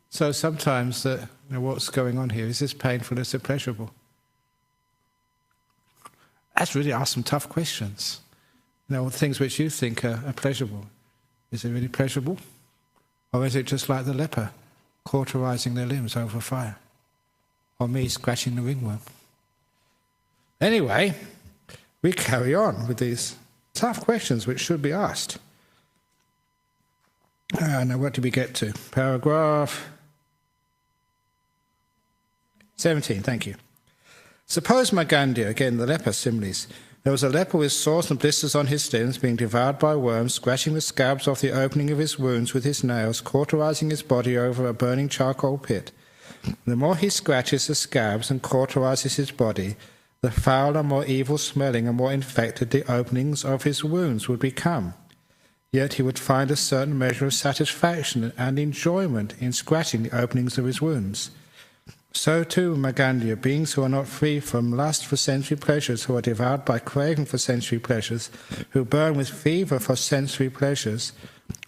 So sometimes, what's going on here? Is this painful? Is it pleasurable? That's really asked some tough questions. Things which you think are pleasurable. Is it really pleasurable? Or is it just like the leper, cauterizing their limbs over fire? Or me scratching the ringworm? Anyway, we carry on with these tough questions which should be asked. Now what did we get to? Paragraph 17, thank you. Suppose Magandiya, again the leper similes, there was a leper with sores and blisters on his limbs, being devoured by worms, scratching the scabs off the opening of his wounds with his nails, cauterizing his body over a burning charcoal pit. The more he scratches the scabs and cauterizes his body, the fouler, more evil-smelling and more infected the openings of his wounds would become. Yet he would find a certain measure of satisfaction and enjoyment in scratching the openings of his wounds. So too, Magandiya, beings who are not free from lust for sensory pleasures, who are devoured by craving for sensory pleasures, who burn with fever for sensory pleasures,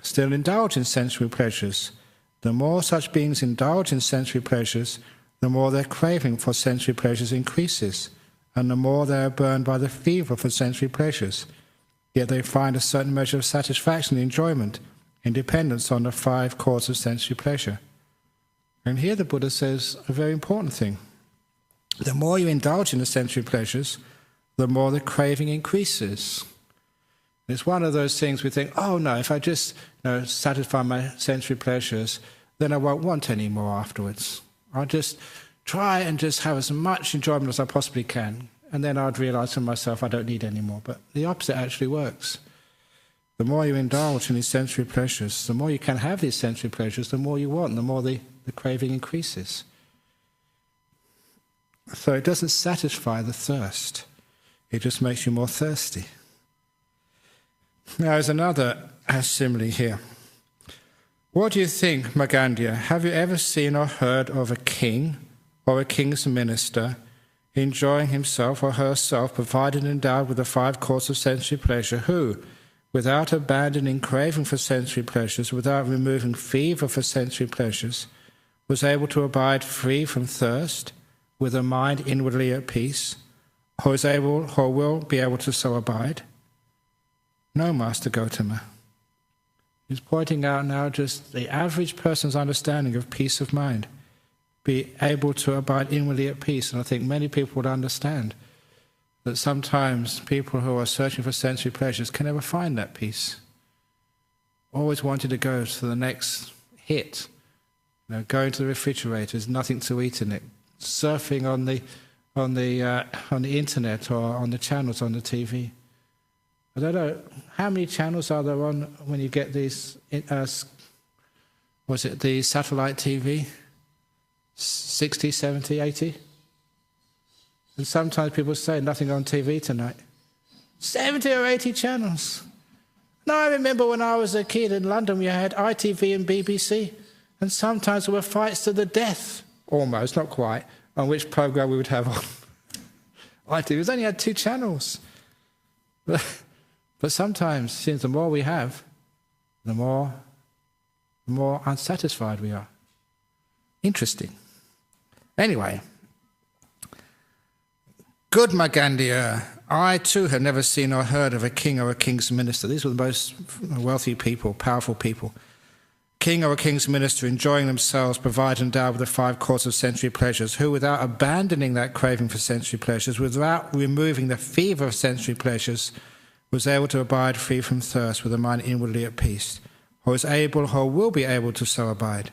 still indulge in sensory pleasures. The more such beings indulge in sensory pleasures, the more their craving for sensory pleasures increases, and the more they are burned by the fever for sensory pleasures. Yet they find a certain measure of satisfaction and enjoyment in dependence on the five causes of sensory pleasure. And here the Buddha says a very important thing. The more you indulge in the sensory pleasures, the more the craving increases. It's one of those things we think, oh no, if I just satisfy my sensory pleasures, then I won't want any more afterwards. I'll just try and just have as much enjoyment as I possibly can, and then I'd realise for myself I don't need any more. But the opposite actually works. The more you indulge in these sensory pleasures, the more you can have these sensory pleasures, the more you want, the more the craving increases. So it doesn't satisfy the thirst. It just makes you more thirsty. Now there's another simile here. What do you think, Magandiya? Have you ever seen or heard of a king or a king's minister enjoying himself or herself, provided and endowed with the 5 courses of sensory pleasure, who, without abandoning craving for sensory pleasures, without removing fever for sensory pleasures, was able to abide free from thirst, with a mind inwardly at peace, or is able or will be able to so abide? No, Master Gotama. He's pointing out now just the average person's understanding of peace of mind, be able to abide inwardly at peace. And I think many people would understand that sometimes people who are searching for sensory pleasures can never find that peace. Always wanting to go to the next hit, going to the refrigerator, there's nothing to eat in it, surfing on the internet or on the channels on the TV. I don't know, how many channels are there on when you get these, was it the satellite TV? 60, 70, 80? And sometimes people say nothing on TV tonight. 70 or 80 channels. Now I remember when I was a kid in London we had ITV and BBC, and sometimes there were fights to the death, almost, not quite, on which programme we would have on. ITV only had 2 channels. But sometimes, since the more we have, the more unsatisfied we are. Interesting. Anyway, good Magandiya, I too have never seen or heard of a king or a king's minister. These were the most wealthy people, powerful people. King or a king's minister enjoying themselves, provided and endowed with the 5 courses of sensory pleasures, who without abandoning that craving for sensory pleasures, without removing the fever of sensory pleasures, was able to abide free from thirst with a mind inwardly at peace, or is able or will be able to so abide.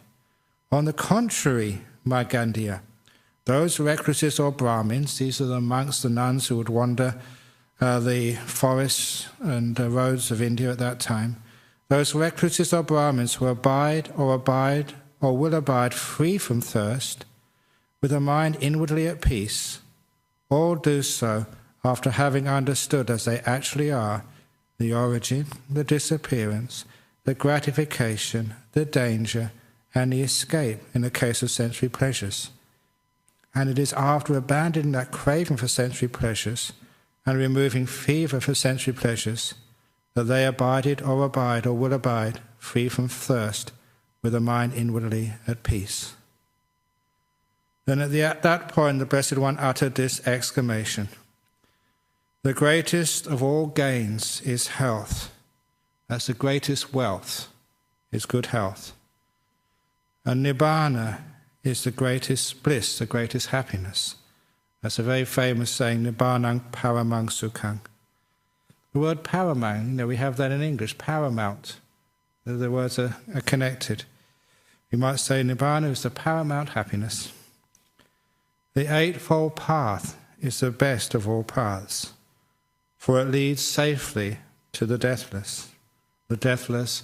On the contrary, Magandiya, those recluses or Brahmins, these are the monks, the nuns who would wander the forests and roads of India at that time, those recluses or Brahmins who abide or will abide free from thirst, with a mind inwardly at peace, all do so after having understood as they actually are the origin, the disappearance, the gratification, the danger, and the escape in the case of sensory pleasures. And it is after abandoning that craving for sensory pleasures and removing fever for sensory pleasures that they abided or abide or will abide free from thirst with a mind inwardly at peace. Then at that point the Blessed One uttered this exclamation: the greatest of all gains is health. That's the greatest wealth, is good health. And Nibbana is the greatest bliss, the greatest happiness. That's a very famous saying, Nibbanang paramang sukhang. The word paramang, we have that in English, paramount. The words are connected. You might say Nibbana is the paramount happiness. The Eightfold Path is the best of all paths, for it leads safely to the deathless. The deathless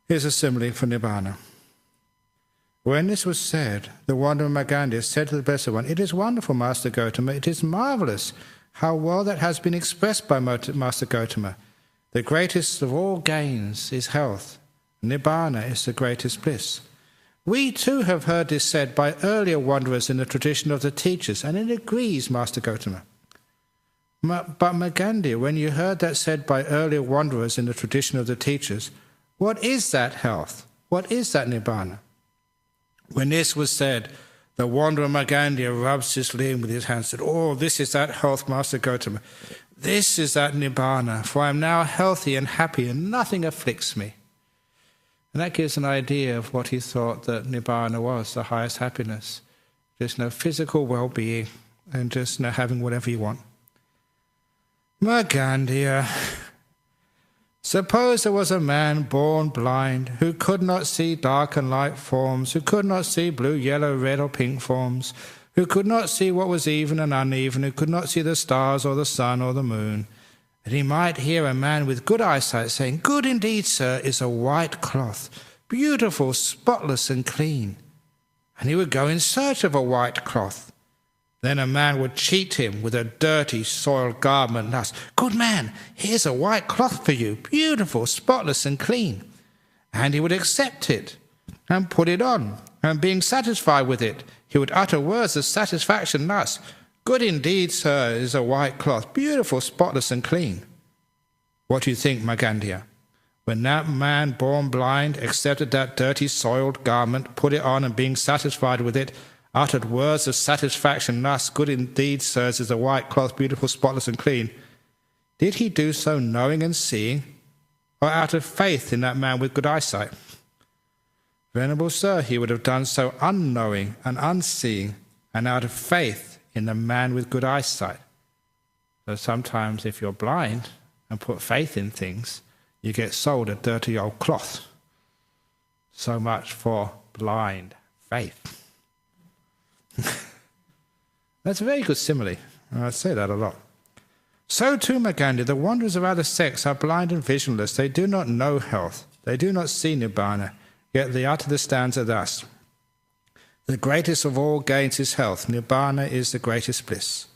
is a simile for Nibbana. When this was said, the wanderer Magandiya said to the Blessed One, "It is wonderful, Master Gotama, it is marvellous how well that has been expressed by Master Gotama. The greatest of all gains is health. Nibbana is the greatest bliss. We too have heard this said by earlier wanderers in the tradition of the teachers, and it agrees, Master Gotama. But Magandiya, when you heard that said by earlier wanderers in the tradition of the teachers, what is that health? What is that Nibbana?" When this was said, the wanderer Magandiya rubs his limb with his hand and said, "Oh, this is that health, Master Gotama. This is that Nibbana, for I am now healthy and happy and nothing afflicts me." And that gives an idea of what he thought that Nibbana was, the highest happiness. Just no physical well-being and just no having whatever you want. Magandiya, suppose there was a man born blind who could not see dark and light forms, who could not see blue, yellow, red or pink forms, who could not see what was even and uneven, who could not see the stars or the sun or the moon, that he might hear a man with good eyesight saying, "Good indeed, sir, is a white cloth, beautiful, spotless and clean." And he would go in search of a white cloth. Then a man would cheat him with a dirty, soiled garment thus, "Good man, here's a white cloth for you, beautiful, spotless and clean." And he would accept it and put it on, and being satisfied with it, he would utter words of satisfaction thus, "Good indeed, sir, is a white cloth, beautiful, spotless and clean." What do you think, Magandiya? When that man born blind accepted that dirty, soiled garment, put it on, and being satisfied with it, uttered words of satisfaction thus, "Good indeed, sir, is a white cloth, beautiful, spotless and clean," did he do so knowing and seeing, or out of faith in that man with good eyesight? Venerable sir, he would have done so unknowing and unseeing, and out of faith in the man with good eyesight. So sometimes if you're blind and put faith in things, you get sold a dirty old cloth. So much for blind faith. That's a very good simile. I say that a lot. So too, Magandiya, the wanderers of other sects are blind and visionless. They do not know health. They do not see Nibbana. Yet they utter the stanza thus: "The greatest of all gains is health. Nibbana is the greatest bliss."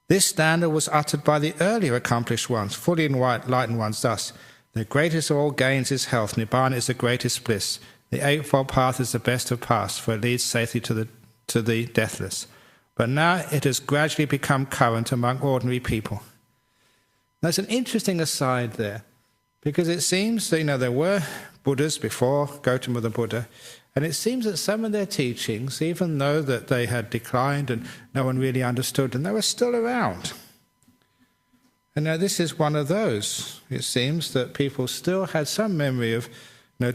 This stanza was uttered by the earlier accomplished ones, fully enlightened ones, thus: "The greatest of all gains is health. Nibbana is the greatest bliss. The Eightfold Path is the best of paths, for it leads safely to the deathless." But now it has gradually become current among ordinary people. That's an interesting aside there, because it seems that, there were Buddhas before Gautama the Buddha, and it seems that some of their teachings, even though that they had declined and no one really understood them, they were still around. And now this is one of those. It seems that people still had some memory of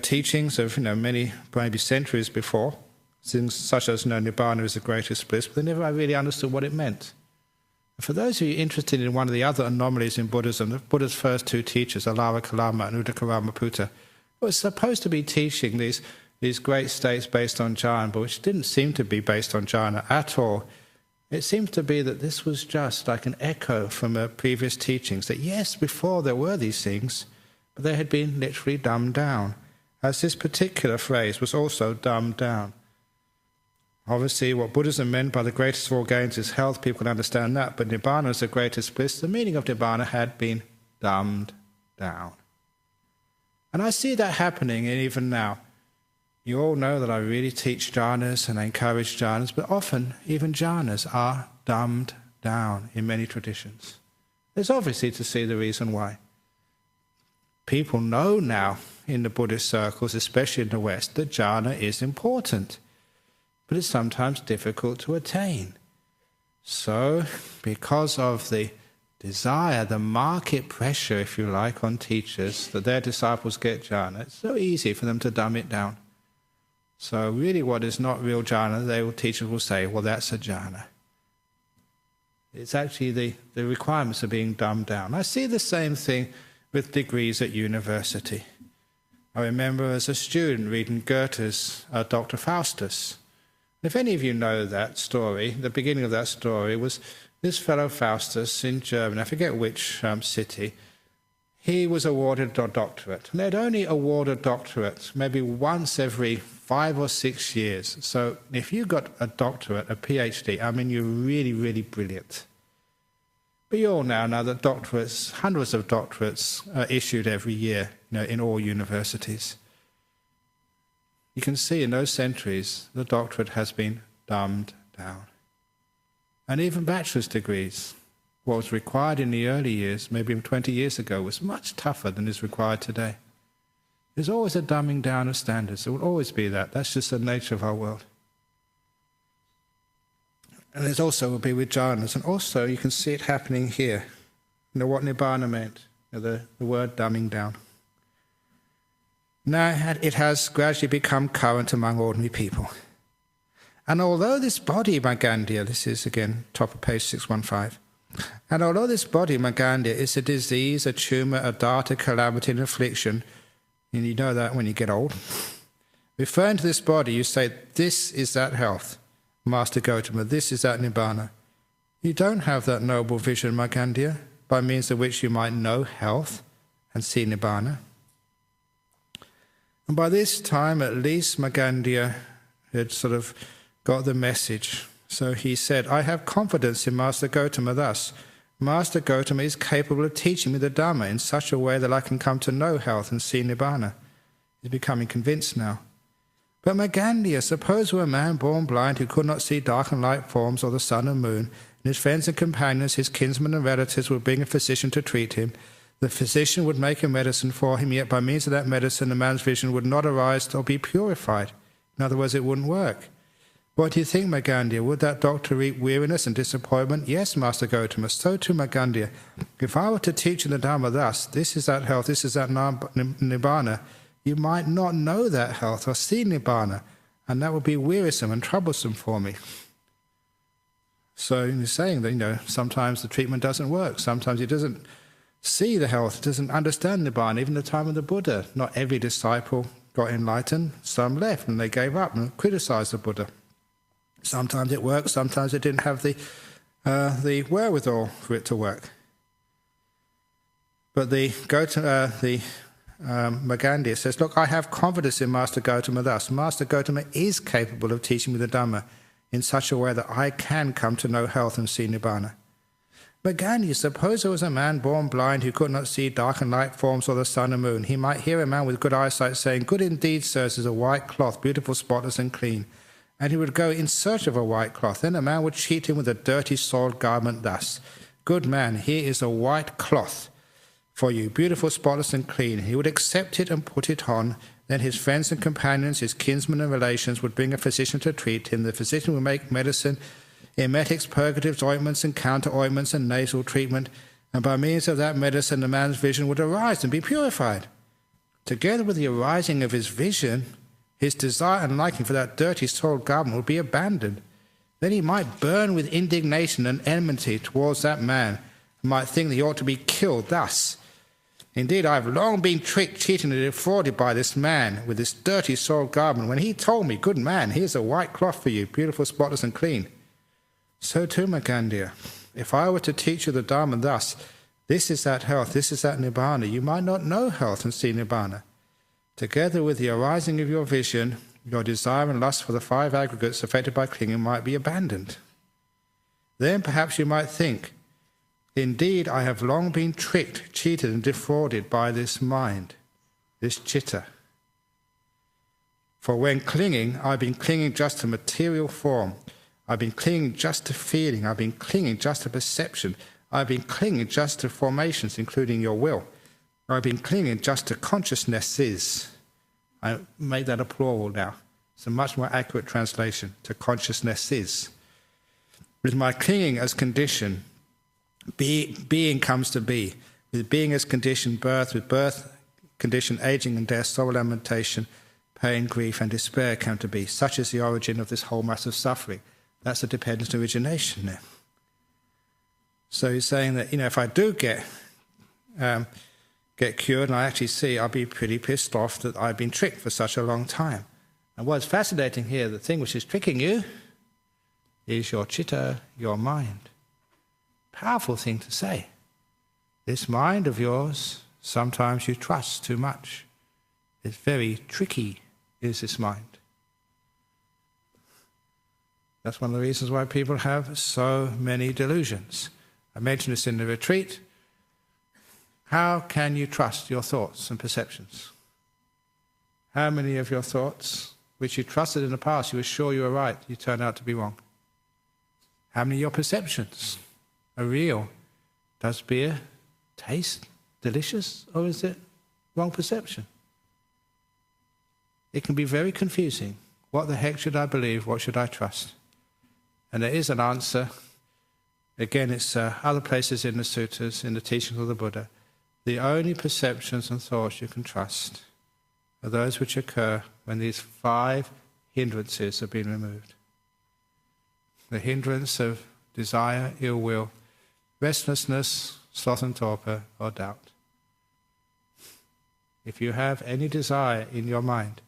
teachings of many, maybe centuries before, things such as Nibbana is the greatest bliss, but they never really understood what it meant. And for those of you interested in one of the other anomalies in Buddhism, the Buddha's first two teachers, Alara Kalama and Udakaramaputa, was supposed to be teaching these great states based on jhana, but which didn't seem to be based on jhana at all. It seems to be that this was just like an echo from previous teachings, that yes, before there were these things, but they had been literally dumbed down, as this particular phrase was also dumbed down. Obviously, what Buddhism meant by the greatest of all gains is health, people can understand that, but Nibbana is the greatest bliss. The meaning of Nibbana had been dumbed down. And I see that happening even now. You all know that I really teach jhanas and I encourage jhanas, but often even jhanas are dumbed down in many traditions. There's obviously to see the reason why. People know now in the Buddhist circles, especially in the West, that jhana is important, but it's sometimes difficult to attain. So, because of the desire, the market pressure, if you like, on teachers, that their disciples get jhana, it's so easy for them to dumb it down. So really what is not real jhana, teachers will say, well, that's a jhana. It's actually the requirements are being dumbed down. I see the same thing with degrees at university. I remember as a student reading Goethe's Dr. Faustus. If any of you know that story, the beginning of that story was this fellow Faustus in Germany, I forget which city, he was awarded a doctorate. And they'd only award a doctorate maybe once every 5 or 6 years. So if you got a doctorate, a PhD, I mean, you're really, really brilliant. But you all now know that doctorates, hundreds of doctorates are issued every year, in all universities. You can see in those centuries, the doctorate has been dumbed down. And even bachelor's degrees, what was required in the early years, maybe 20 years ago, was much tougher than is required today. There's always a dumbing down of standards. There will always be that. That's just the nature of our world. And there's also will be with jhanas. And also you can see it happening here. What Nibbana meant, the word dumbing down. Now it has gradually become current among ordinary people. And although this body, Magandiya, this is again top of page 615, and although this body, Magandiya, is a disease, a tumour, a dart, a calamity, an affliction, and you know that when you get old, referring to this body, you say, this is that health. Master Gautama, this is that Nibbana. You don't have that noble vision, Magandiya, by means of which you might know health and see Nibbana. And by this time, at least, Magandiya had sort of got the message. So he said, I have confidence in Master Gautama thus. Master Gautama is capable of teaching me the Dhamma in such a way that I can come to know health and see Nibbana. He's becoming convinced now. But Magandiya, suppose we're a man born blind who could not see dark and light forms or the sun and moon, and his friends and companions, his kinsmen and relatives would bring a physician to treat him. The physician would make a medicine for him, yet by means of that medicine the man's vision would not arise or be purified. In other words, it wouldn't work. What do you think, Magandiya? Would that doctor reap weariness and disappointment? Yes, Master Gautama, so too, Magandiya. If I were to teach you the Dhamma thus, this is that health, this is that Nibbana, you might not know that health or see Nibbana, and that would be wearisome and troublesome for me. So he's saying that, sometimes the treatment doesn't work. Sometimes he doesn't see the health, doesn't understand Nibbana. Even the time of the Buddha, not every disciple got enlightened. Some left and they gave up and criticized the Buddha. Sometimes it worked, sometimes it didn't have the wherewithal for it to work. But Magandiya says, look, I have confidence in Master Gautama thus. Master Gautama is capable of teaching me the Dhamma in such a way that I can come to know health and see Nibbana. Magandiya, suppose there was a man born blind who could not see dark and light forms or the sun and moon. He might hear a man with good eyesight saying, good indeed, sirs, is a white cloth, beautiful, spotless and clean. And he would go in search of a white cloth. Then a man would cheat him with a dirty, soiled garment thus. Good man, here is a white cloth for you, beautiful, spotless and clean. He would accept it and put it on. Then his friends and companions, his kinsmen and relations would bring a physician to treat him. The physician would make medicine, emetics, purgatives, ointments and counter-ointments and nasal treatment. And by means of that medicine, the man's vision would arise and be purified. Together with the arising of his vision, his desire and liking for that dirty, soiled garment would be abandoned. Then he might burn with indignation and enmity towards that man, and might think that he ought to be killed thus. Indeed, I have long been tricked, cheated, and defrauded by this man with this dirty, soiled garment, when he told me, good man, here's a white cloth for you, beautiful, spotless, and clean. So too, Magandiya, if I were to teach you the Dhamma thus, this is that health, this is that Nibbana, you might not know health and see Nibbana. Together with the arising of your vision, your desire and lust for the five aggregates affected by clinging might be abandoned. Then perhaps you might think, indeed, I have long been tricked, cheated and defrauded by this mind, this citta. For when clinging, I've been clinging just to material form. I've been clinging just to feeling. I've been clinging just to perception. I've been clinging just to formations, including your will. I've been clinging just to consciousnesses. I make that a plural now. It's a much more accurate translation, to consciousnesses. With my clinging as condition, being comes to be. With being as condition, birth. With birth, condition, aging and death, sorrow, lamentation, pain, grief and despair come to be. Such is the origin of this whole mass of suffering. That's a dependent origination there. So he's saying that, if I do get cured and I actually see, I'll be pretty pissed off that I've been tricked for such a long time. And what's fascinating here, the thing which is tricking you is your citta, your mind. Powerful thing to say. This mind of yours, sometimes you trust too much. It's very tricky, is this mind. That's one of the reasons why people have so many delusions. I mentioned this in the retreat. How can you trust your thoughts and perceptions? How many of your thoughts, which you trusted in the past, you were sure you were right, you turned out to be wrong? How many of your perceptions are real? Does beer taste delicious, or is it wrong perception? It can be very confusing. What the heck should I believe? What should I trust? And there is an answer. Again, it's other places in the suttas, in the teachings of the Buddha. The only perceptions and thoughts you can trust are those which occur when these 5 hindrances have been removed. The hindrance of desire, ill will, restlessness, sloth and torpor, or doubt. If you have any desire in your mind,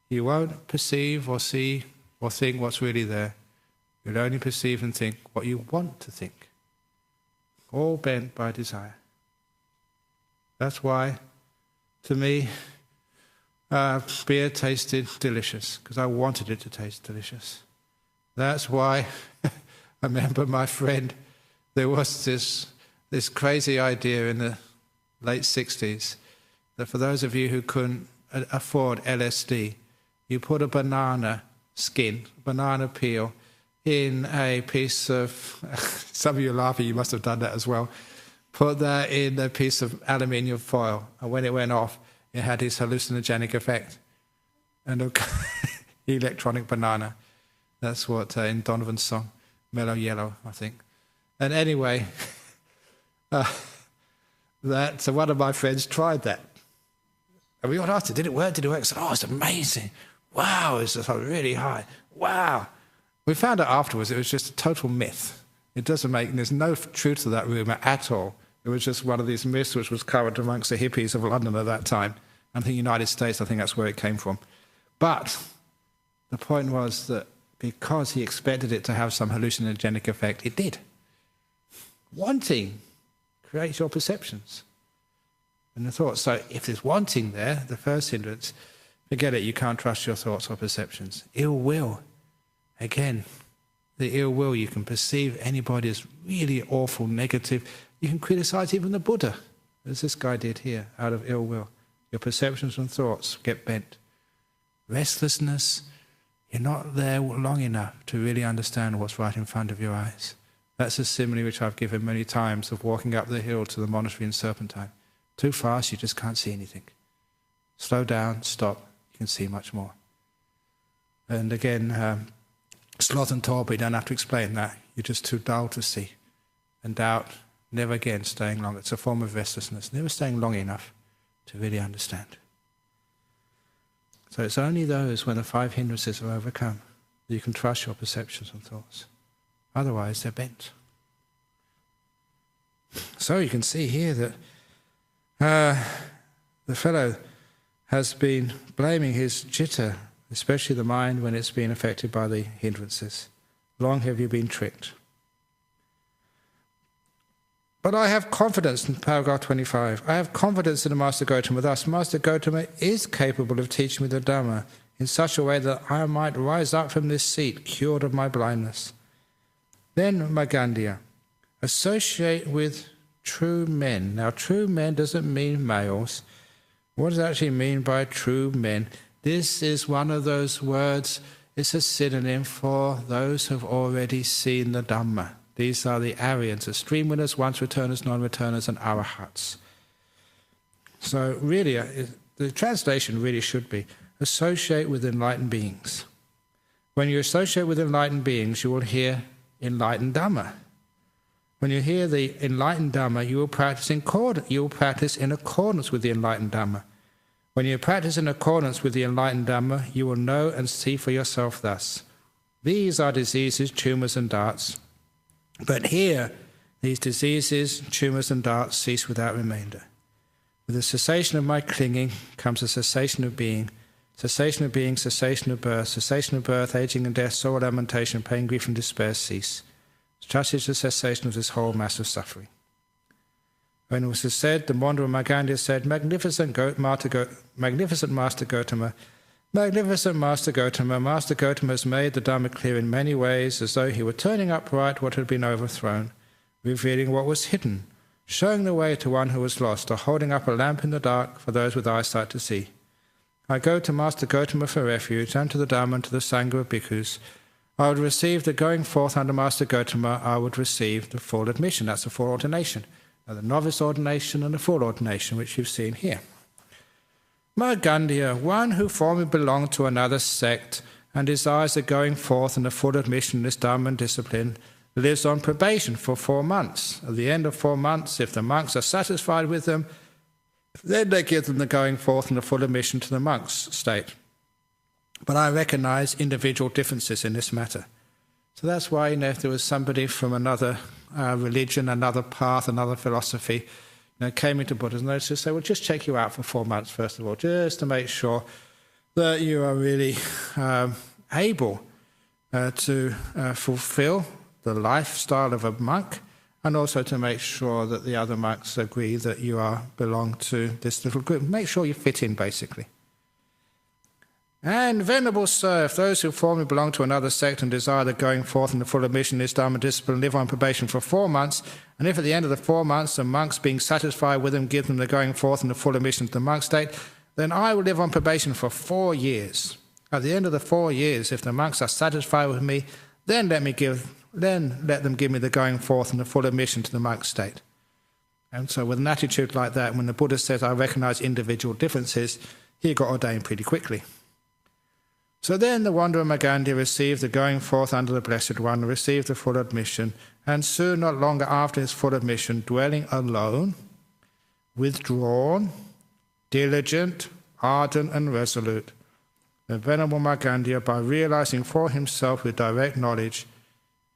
you won't perceive or see or think what's really there. You'll only perceive and think what you want to think, all bent by desire. That's why, to me, beer tasted delicious, because I wanted it to taste delicious. That's why I remember my friend, there was this crazy idea in the late 60s that for those of you who couldn't afford LSD, you put a banana skin, banana peel, in a piece of, some of you are laughing, you must have done that as well, put that in a piece of aluminium foil, and when it went off, it had this hallucinogenic effect. And electronic banana. That's what in Donovan's song, Mellow Yellow, I think. And anyway, so one of my friends tried that. And we all asked him, did it work? Did it work? I said, oh, it's amazing. Wow, it's just really high. Wow. We found out afterwards it was just a total myth. It doesn't make, there's no truth to that rumour at all. It was just one of these myths which was current amongst the hippies of London at that time. And the United States, I think that's where it came from. But the point was that because he expected it to have some hallucinogenic effect, it did. Wanting creates your perceptions and the thoughts. So if there's wanting there, the first hindrance, forget it, you can't trust your thoughts or perceptions. Ill will. Again, the ill will, you can perceive anybody as really awful, negative. You can criticize even the Buddha, as this guy did here, out of ill will. Your perceptions and thoughts get bent. Restlessness, you're not there long enough to really understand what's right in front of your eyes. That's a simile which I've given many times of walking up the hill to the monastery in Serpentine. Too fast, you just can't see anything. Slow down, stop, you can see much more. And again, sloth and torpor, you don't have to explain that. You're just too dull to see. And doubt, never again staying long. It's a form of restlessness, never staying long enough to really understand. So it's only those when the 5 hindrances are overcome that you can trust your perceptions and thoughts. Otherwise, they're bent. So you can see here that the fellow has been blaming his citta, especially the mind, when it's been affected by the hindrances. Long have you been tricked. But I have confidence in paragraph 25. I have confidence in the Master Gotama. Thus, Master Gotama is capable of teaching me the Dhamma in such a way that I might rise up from this seat, cured of my blindness. Then, Magandiya, associate with true men. Now, true men doesn't mean males. What does it actually mean by true men? This is one of those words, it's a synonym for those who have already seen the Dhamma. These are the Aryans, the stream winners, once returners, non-returners, and arahats. So really, the translation really should be, associate with enlightened beings. When you associate with enlightened beings, you will hear enlightened Dhamma. When you hear the enlightened Dhamma, you will practice in accordance with the enlightened Dhamma. When you practice in accordance with the enlightened Dhamma, you will know and see for yourself thus. These are diseases, tumours and darts. But here, these diseases, tumours and darts cease without remainder. With the cessation of my clinging comes a cessation of being, cessation of being, cessation of birth, aging and death, sorrow, lamentation, pain, grief and despair cease. Such is the cessation of this whole mass of suffering. When it was said, the wanderer Magandiya said, Magnificent Master Gotama, Magnificent Master Gotama, Master Gotama has made the Dhamma clear in many ways, as though he were turning upright what had been overthrown, revealing what was hidden, showing the way to one who was lost, or holding up a lamp in the dark for those with eyesight to see. I go to Master Gotama for refuge, and to the Dhamma and to the Sangha of bhikkhus. I would receive the going forth under Master Gotama, I would receive the full admission. That's the full ordination. Now, the novice ordination and the full ordination, which you've seen here. Magandiya, one who formerly belonged to another sect and desires the going forth and the full admission in this Dhamma and discipline, lives on probation for 4 months. At the end of 4 months, if the monks are satisfied with them, then they give them the going forth and the full admission to the monks' state. But I recognize individual differences in this matter. So that's why, if there was somebody from another religion, another path, another philosophy, came into Buddhism, they'd just say, well, just check you out for 4 months, first of all, just to make sure that you are really able to fulfill the lifestyle of a monk, and also to make sure that the other monks agree that you belong to this little group. Make sure you fit in, basically. And Venerable Sir, if those who formerly belong to another sect and desire the going forth in the full admission in this Dhamma discipline live on probation for 4 months, and if at the end of the 4 months the monks, being satisfied with them, give them the going forth in the full admission to the monk state, then I will live on probation for 4 years. At the end of the 4 years, if the monks are satisfied with me, then let them give me the going forth in the full admission to the monk state. And so with an attitude like that, when the Buddha says, I recognize individual differences, he got ordained pretty quickly. So then the wanderer Magandiya received the going forth under the Blessed One, received the full admission, and soon, not longer after his full admission, dwelling alone, withdrawn, diligent, ardent, and resolute, the Venerable Magandiya, by realizing for himself with direct knowledge,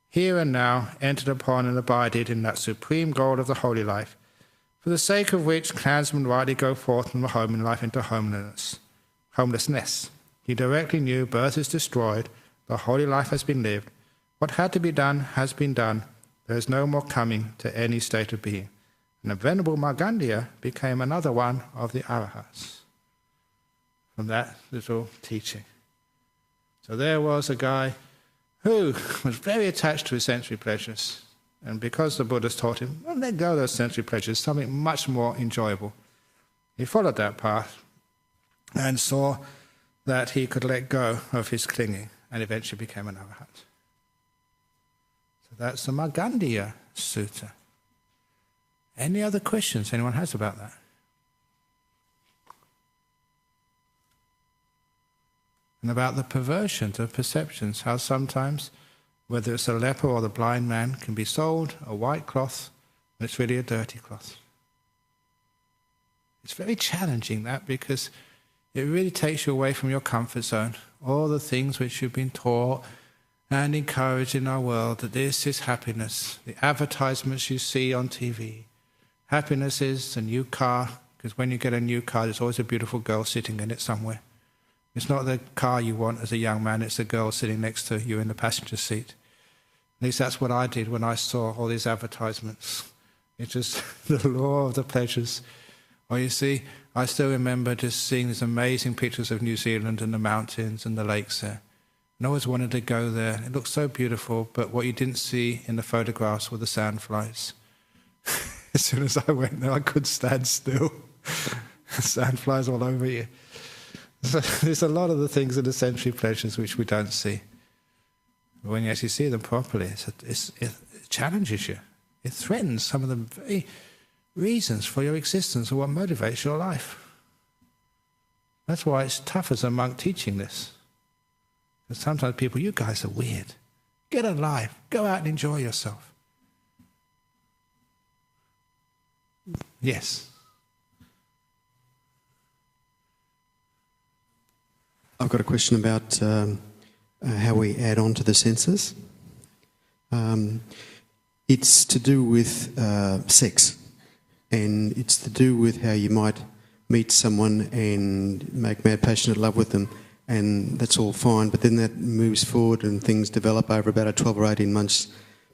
here and now entered upon and abided in that supreme goal of the holy life, for the sake of which clansmen rightly go forth from the homing life into homelessness. He directly knew birth is destroyed, the holy life has been lived, what had to be done has been done, there is no more coming to any state of being. And the Venerable Magandiya became another one of the arahats from that little teaching. So there was a guy who was very attached to his sensory pleasures, and because the Buddha's taught him, well, let go of those sensory pleasures, something much more enjoyable. He followed that path and saw that he could let go of his clinging and eventually became an arahat. So that's the Magandiya Sutta. Any other questions anyone has about that? And about the perversions of perceptions, how sometimes, whether it's a leper or the blind man, can be sold a white cloth when it's really a dirty cloth. It's very challenging, that, because it really takes you away from your comfort zone. All the things which you've been taught and encouraged in our world, that this is happiness. The advertisements you see on TV. Happiness is a new car, because when you get a new car, there's always a beautiful girl sitting in it somewhere. It's not the car you want as a young man, it's the girl sitting next to you in the passenger seat. At least that's what I did when I saw all these advertisements. It's just the law of the pleasures. Or you see, I still remember just seeing these amazing pictures of New Zealand and the mountains and the lakes there. And I always wanted to go there. It looked so beautiful, but what you didn't see in the photographs were the sandflies. As soon as I went there, I couldn't stand still. Sandflies all over you. So there's a lot of the things in the sensory pleasures which we don't see. But when you actually see them properly, it challenges you. It threatens some of the very reasons for your existence or what motivates your life. That's why it's tough as a monk teaching this. Because sometimes people, you guys are weird. Get a life. Go out and enjoy yourself. Yes. I've got a question about how we add on to the senses. It's to do with sex, and it's to do with how you might meet someone and make mad passionate love with them, and that's all fine, but then that moves forward and things develop over about a 12 or 18 months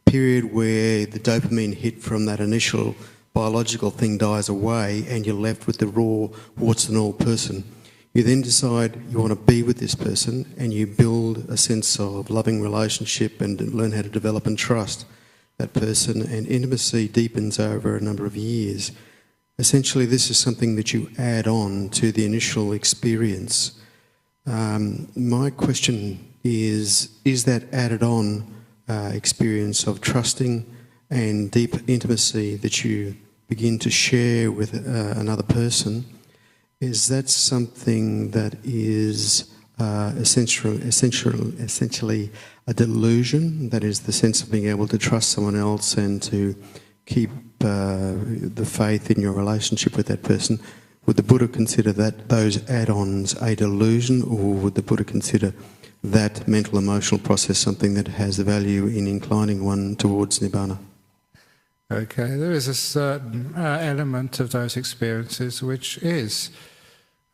period where the dopamine hit from that initial biological thing dies away and you're left with the raw warts and all person. You then decide you want to be with this person and you build a sense of loving relationship and learn how to develop and trust that person, and intimacy deepens over a number of years. Essentially, this is something that you add on to the initial experience. My question is that added on experience of trusting and deep intimacy that you begin to share with another person, is that something that is essentially a delusion, that is the sense of being able to trust someone else and to keep the faith in your relationship with that person? Would the Buddha consider that those add-ons a delusion, or would the Buddha consider that mental emotional process something that has value in inclining one towards Nibbana? Okay, there is a certain element of those experiences which is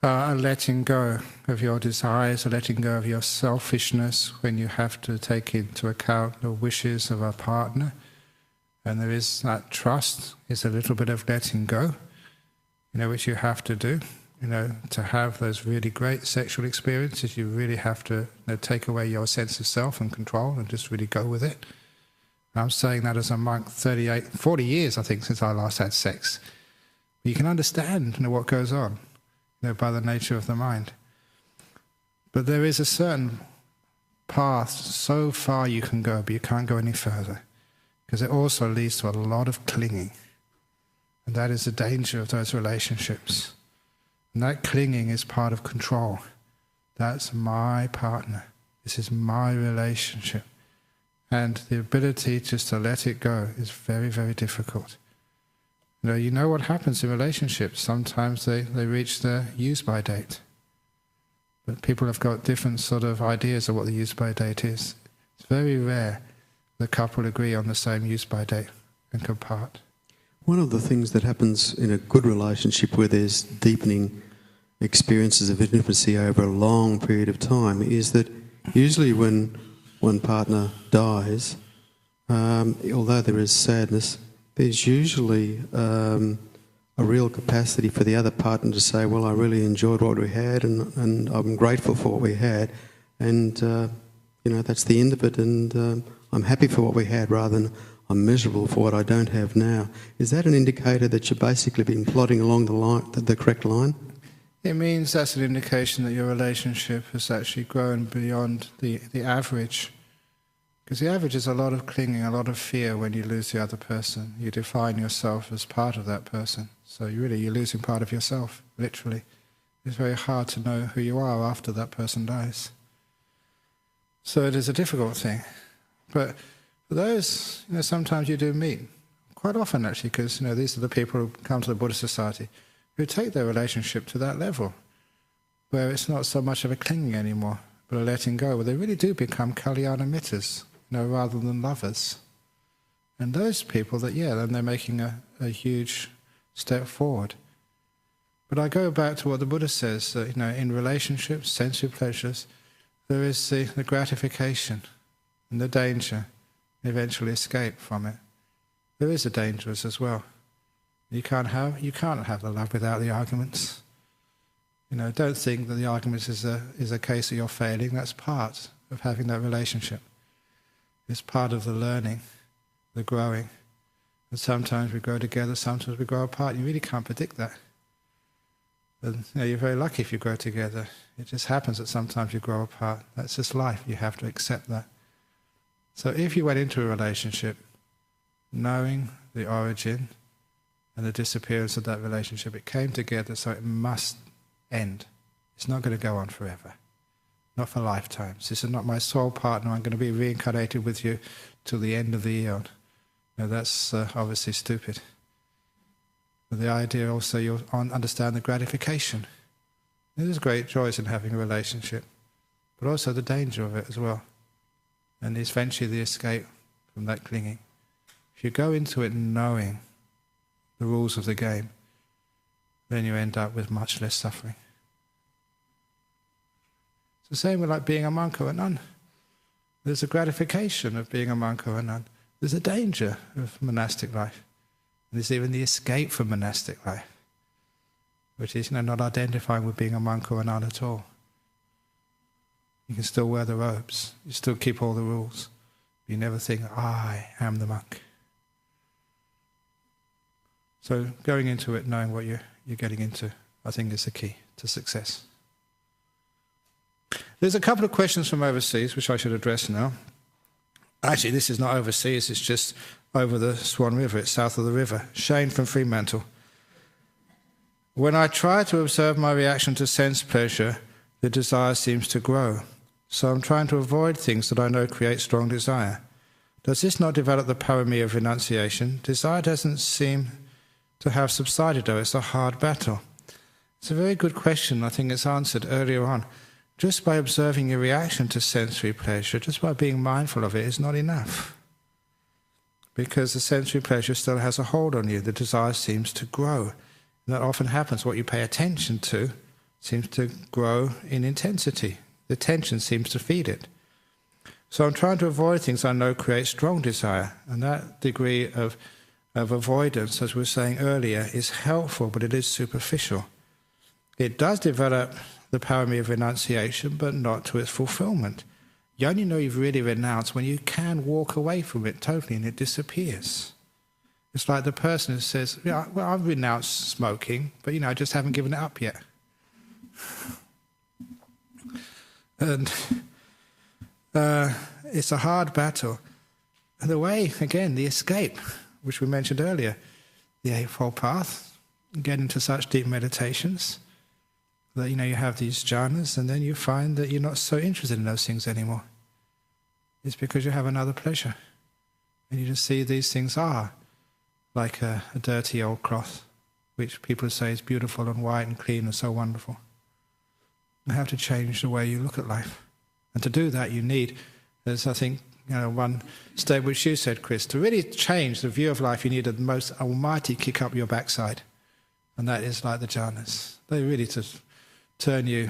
a letting go of your desires, a letting go of your selfishness when you have to take into account the wishes of a partner. And there is that trust, is a little bit of letting go, which you have to do. To have those really great sexual experiences, you really have to take away your sense of self and control and just really go with it. I'm saying that as a monk, 40 years, I think, since I last had sex. You can understand what goes on by the nature of the mind. But there is a certain path, so far you can go, but you can't go any further. Because it also leads to a lot of clinging. And that is the danger of those relationships. And that clinging is part of control. That's my partner. This is my relationship. And the ability just to let it go is very, very difficult. You know what happens in relationships. Sometimes they reach their use-by date. But people have got different sort of ideas of what the use-by date is. It's very rare the couple agree on the same use-by date and can part. One of the things that happens in a good relationship where there's deepening experiences of intimacy over a long period of time is that usually when one partner dies, although there is sadness, there's usually a real capacity for the other partner to say, well, I really enjoyed what we had and I'm grateful for what we had, and that's the end of it, and I'm happy for what we had rather than I'm miserable for what I don't have now. Is that an indicator that you've basically been plodding along the correct line? It means that's an indication that your relationship has actually grown beyond the average. Because the average is a lot of clinging, a lot of fear when you lose the other person. You define yourself as part of that person. So you're losing part of yourself, literally. It's very hard to know who you are after that person dies. So it is a difficult thing. But for those, sometimes you do meet, quite often actually, because these are the people who come to the Buddhist society, who take their relationship to that level, where it's not so much of a clinging anymore, but a letting go, where they really do become kalyana mittas, rather than lovers. And those people then they're making a huge step forward. But I go back to what the Buddha says, that, in relationships, sensory pleasures, there is the gratification and the danger, eventually escape from it. There is a dangerous as well. You can't have the love without the arguments. Don't think that the arguments is a case that you're failing. That's part of having that relationship. It's part of the learning, the growing. And sometimes we grow together, sometimes we grow apart. You really can't predict that. And you're very lucky if you grow together. It just happens that sometimes you grow apart. That's just life. You have to accept that. So if you went into a relationship knowing the origin and the disappearance of that relationship, it came together, so it must end. It's not going to go on forever. Not for lifetimes. This is not my soul partner. I'm going to be reincarnated with you till the end of the eon. That's obviously stupid. But the idea also, you'll understand the gratification. There's great joys in having a relationship, but also the danger of it as well. And eventually the escape from that clinging. If you go into it knowing the rules of the game, then you end up with much less suffering. It's the same with being a monk or a nun. There's a gratification of being a monk or a nun. There's a danger of monastic life. There's even the escape from monastic life, which is not identifying with being a monk or a nun at all. You can still wear the robes. You still keep all the rules. You never think, I am the monk. So going into it, knowing what you're getting into, I think is the key to success. There's a couple of questions from overseas, which I should address now. Actually, this is not overseas, it's just over the Swan River. It's south of the river. Shane from Fremantle. When I try to observe my reaction to sense pleasure, the desire seems to grow. So I'm trying to avoid things that I know create strong desire. Does this not develop the parami of renunciation? Desire doesn't seem to have subsided, though. It's a hard battle. It's a very good question. I think it's answered earlier on. Just by observing your reaction to sensory pleasure, just by being mindful of it, is not enough. Because the sensory pleasure still has a hold on you. The desire seems to grow. And that often happens. What you pay attention to seems to grow in intensity. The tension seems to feed it. So I'm trying to avoid things I know create strong desire, and that degree of avoidance, as we were saying earlier, is helpful, but it is superficial. It does develop the power of renunciation, but not to its fulfillment. You only know you've really renounced when you can walk away from it totally and it disappears. It's like the person who says, yeah, well, I've renounced smoking, but I just haven't given it up yet. And it's a hard battle. And the way, again, the escape, which we mentioned earlier, the Eightfold Path, get into such deep meditations that you have these jhanas, and then you find that you're not so interested in those things anymore. It's because you have another pleasure. And you just see these things are like a dirty old cloth, which people say is beautiful and white and clean and so wonderful. You have to change the way you look at life. And to do that you need, as I think one step which you said, Chris, to really change the view of life you need the most almighty kick up your backside. And that is like the jhanas. They really just turn you,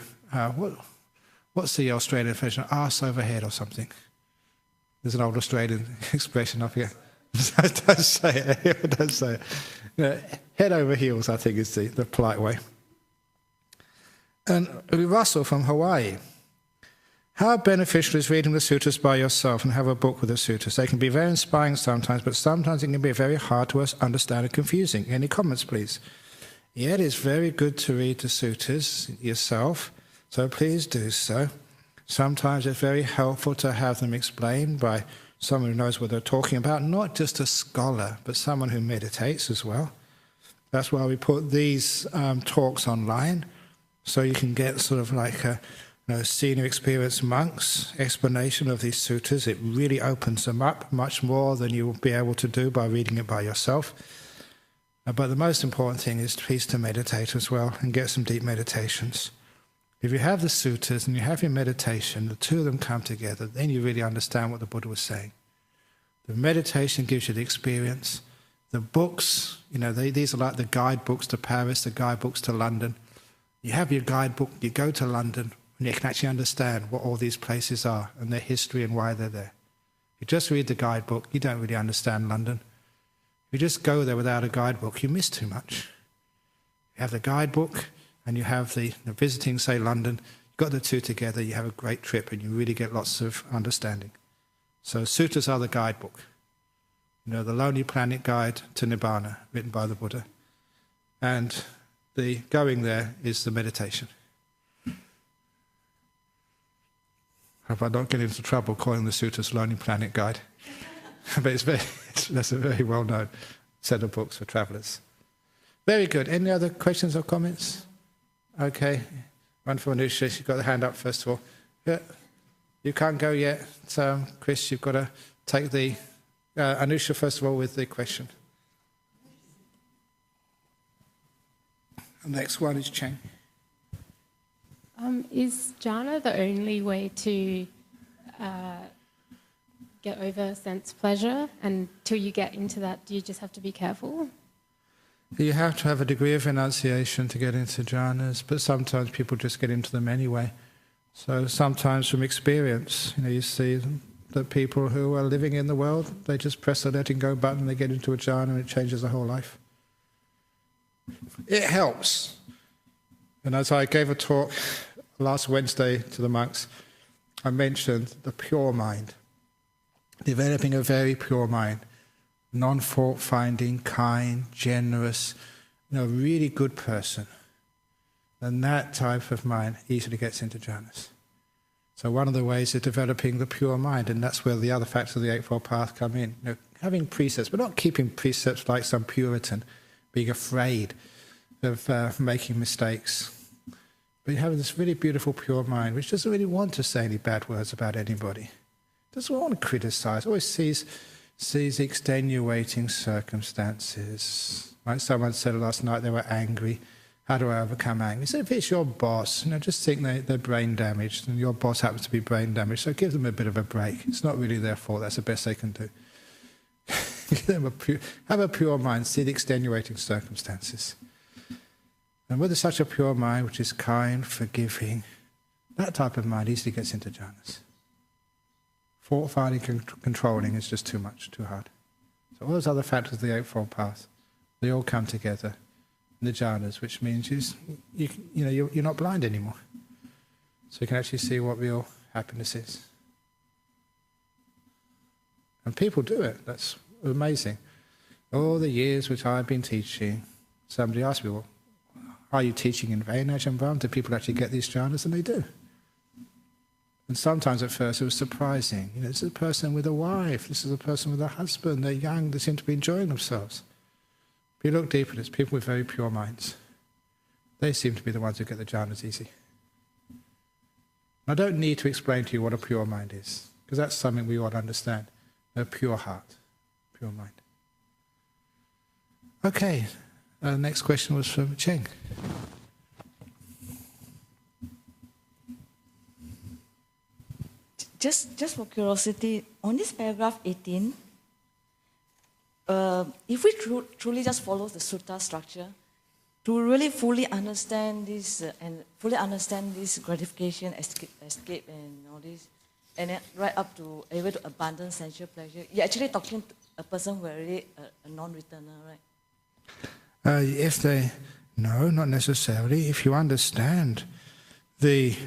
what's the Australian expression, arse over head or something. There's an old Australian expression up here. Don't say it. Don't say it. Head over heels, I think, is the polite way. And Russell from Hawaii. How beneficial is reading the sutras by yourself and have a book with the sutras? They can be very inspiring sometimes, but sometimes it can be very hard to understand and confusing. Any comments, please? Yeah, it is very good to read the sutras yourself, so please do so. Sometimes it's very helpful to have them explained by someone who knows what they're talking about, not just a scholar, but someone who meditates as well. That's why we put these talks online, so you can get sort of like a senior experienced monk's explanation of these sutras. It really opens them up much more than you will be able to do by reading it by yourself. But the most important thing is please to meditate as well and get some deep meditations. If you have the sutras and you have your meditation, the two of them come together, then you really understand what the Buddha was saying. The meditation gives you the experience. The books, these are like the guidebooks to Paris, the guidebooks to London. You have your guidebook, you go to London, and you can actually understand what all these places are and their history and why they're there. You just read the guidebook, you don't really understand London. If you just go there without a guidebook, you miss too much. You have the guidebook and you have the visiting, say, London. You've got the two together, you have a great trip and you really get lots of understanding. So sutras are the guidebook. The Lonely Planet Guide to Nibbana, written by the Buddha. And the going there is the meditation. Hope I don't get into trouble calling the sutras Lonely Planet Guide. But that's a very well-known set of books for travellers. Very good. Any other questions or comments? Okay. One for Anusha. She's got the hand up first of all. Yeah. You can't go yet. So, Chris, you've got to take the... Anusha, first of all, with the question. The next one is Cheng. Is jhana the only way to get over sense pleasure? And till you get into that, do you just have to be careful? You have to have a degree of renunciation to get into jhanas, but sometimes people just get into them anyway. So sometimes from experience, you see that people who are living in the world, they just press the letting go button, they get into a jhana and it changes their whole life. It helps. And as I gave a talk last Wednesday to the monks, I mentioned the pure mind. Developing a very pure mind, non-fault-finding, kind, generous, really good person. And that type of mind easily gets into jhanas. So one of the ways is developing the pure mind, and that's where the other factors of the Eightfold Path come in. Having precepts, but not keeping precepts like some Puritan, being afraid of making mistakes. But you have this really beautiful pure mind, which doesn't really want to say any bad words about anybody. Doesn't want to criticize, always sees extenuating circumstances. Like someone said last night, they were angry. How do I overcome anger? He said, if it's your boss, just think they're brain damaged, and your boss happens to be brain damaged, so give them a bit of a break. It's not really their fault, that's the best they can do. Give them have a pure mind, see the extenuating circumstances. And with such a pure mind, which is kind, forgiving, that type of mind easily gets into jhanas. Fault-finding, controlling is just too much, too hard. So all those other factors of the Eightfold Path, they all come together in the jhanas, which means you're not blind anymore. So you can actually see what real happiness is. And people do it. That's amazing. All the years which I've been teaching, somebody asked me, well, are you teaching in vain, Ajahn Brahm? Do people actually get these jhanas? And they do. And sometimes at first it was surprising. This is a person with a wife, this is a person with a husband, they're young, they seem to be enjoying themselves. If you look deeper, it's people with very pure minds. They seem to be the ones who get the jhanas easy. I don't need to explain to you what a pure mind is, because that's something we all understand. A pure heart, pure mind. Okay, next question was from Cheng. Just for curiosity, on this paragraph 18, if we truly just follow the sutta structure, to really fully understand this gratification, escape and all this, and then right up to able to abandon sensual pleasure, you're actually talking to a person who is already a non-returner, right? No, not necessarily. If you understand the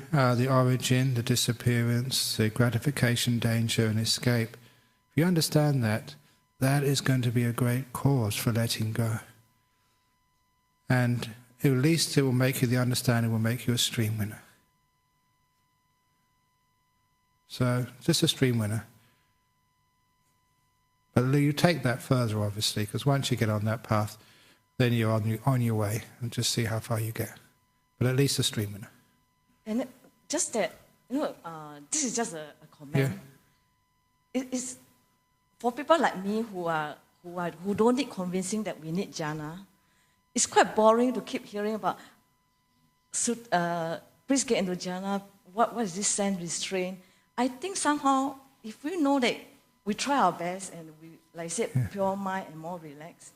origin, the disappearance, the gratification, danger and escape, if you understand that, that is going to be a great cause for letting go. And at least it will make you, the understanding will make you a stream winner. So, just a stream winner. But you take that further, obviously, because once you get on that path, then you're on your way, and just see how far you get. But at least a stream winner. And just that, this is just a comment. Yeah. It's for people like me who don't need convincing that we need jhana. It's quite boring to keep hearing about. Please get into jhana. What is this sense restraint? I think somehow, if we know that we try our best and we, like I said, pure mind and more relaxed,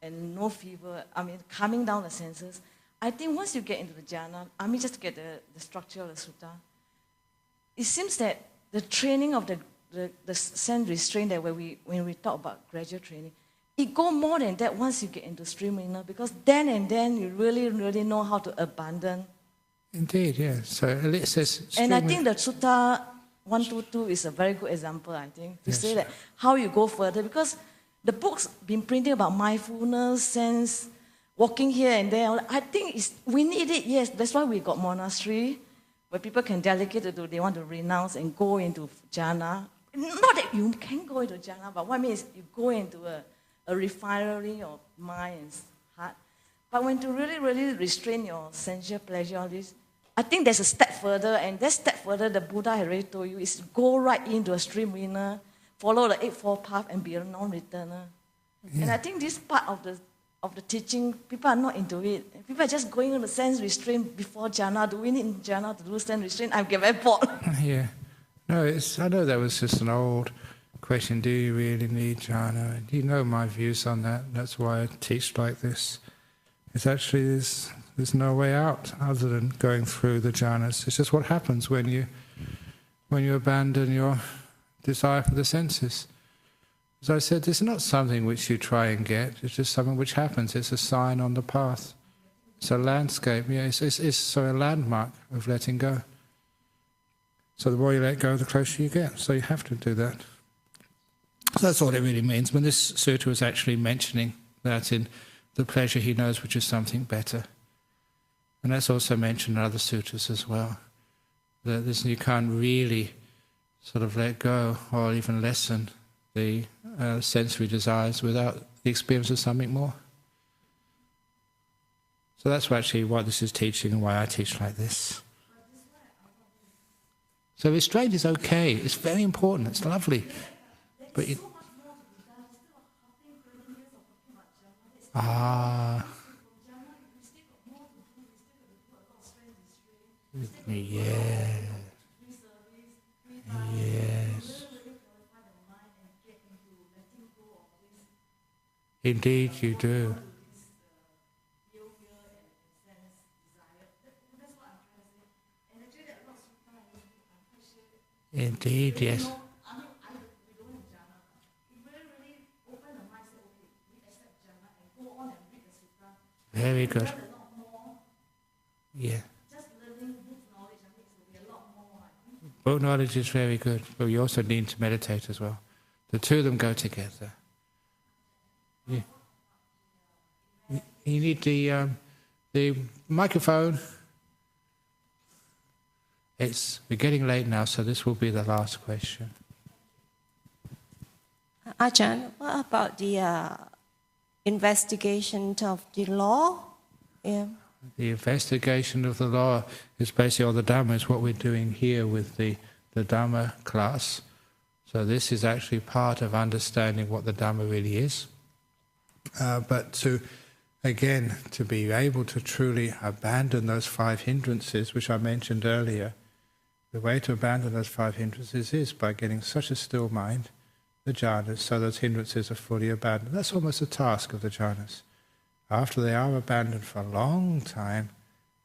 and no fever. Calming down the senses. I think once you get into the jhana, just to get the structure of the sutta, it seems that the training of the sense restraint that when we talk about gradual training, it goes more than that once you get into stream winner, because then and then you really, really know how to abandon. Indeed, yeah. So it says. And I think the Sutta 122 is a very good example, I think, to say that how you go further, because the book's been printing about mindfulness, sense, walking here and there. I think we need it, yes. That's why we got monastery, where people can delegate to do, they want to renounce and go into jhana. Not that you can go into jhana, but what I mean is you go into a refinery of mind and heart. But when to really, really restrain your sensual pleasure, all this, I think there's a step further, and that step further, the Buddha had already told you, is go right into a stream winner, follow the Eightfold Path, and be a non-returner. Yeah. And I think this part of the teaching, people are not into it. People are just going on the sense restraint before jhana. Do we need jhana to do sense restraint? I get very bored. Yeah. No, I know that was just an old question. Do you really need jhana? And you know my views on that. That's why I teach like this. It's actually there's no way out other than going through the jhanas. It's just what happens when you abandon your desire for the senses. As I said, it's not something which you try and get. It's just something which happens. It's a sign on the path. It's a landscape. Yeah, it's a landmark of letting go. So the more you let go, the closer you get. So you have to do that. So that's all it really means. When this sutta was actually mentioning that in the pleasure he knows, which is something better. And that's also mentioned in other sutras as well. That you can't really sort of let go or even lessen the sensory desires without the experience of something more. So that's actually what this is teaching and why I teach like this. So restraint is okay. It's very important. It's lovely. But yes. Indeed you do. Indeed, yes. Very good. Yeah. Book knowledge is very good, but you also need to meditate as well. The two of them go together. Yeah. You need the microphone. We're getting late now, so this will be the last question. Ajahn, what about the investigation of the law? Yeah. The investigation of the law is basically all the Dhamma, is what we're doing here with the Dhamma class. So this is actually part of understanding what the Dhamma really is. But to be able to truly abandon those 5 hindrances, which I mentioned earlier, the way to abandon those 5 hindrances is by getting such a still mind, the jhanas, so those hindrances are fully abandoned. That's almost the task of the jhanas. After they are abandoned for a long time,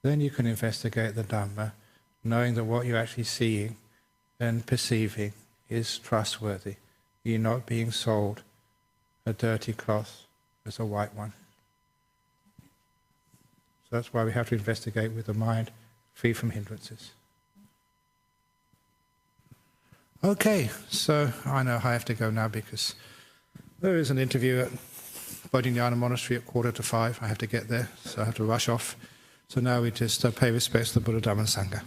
then you can investigate the Dhamma, knowing that what you're actually seeing and perceiving is trustworthy. You're not being sold a dirty cloth as a white one. So that's why we have to investigate with the mind free from hindrances. Okay, so I know I have to go now because there is an interview at Bodhinyana Monastery at 4:45. I have to get there, so I have to rush off. So now we just pay respects to the Buddha, Dhamma and Sangha.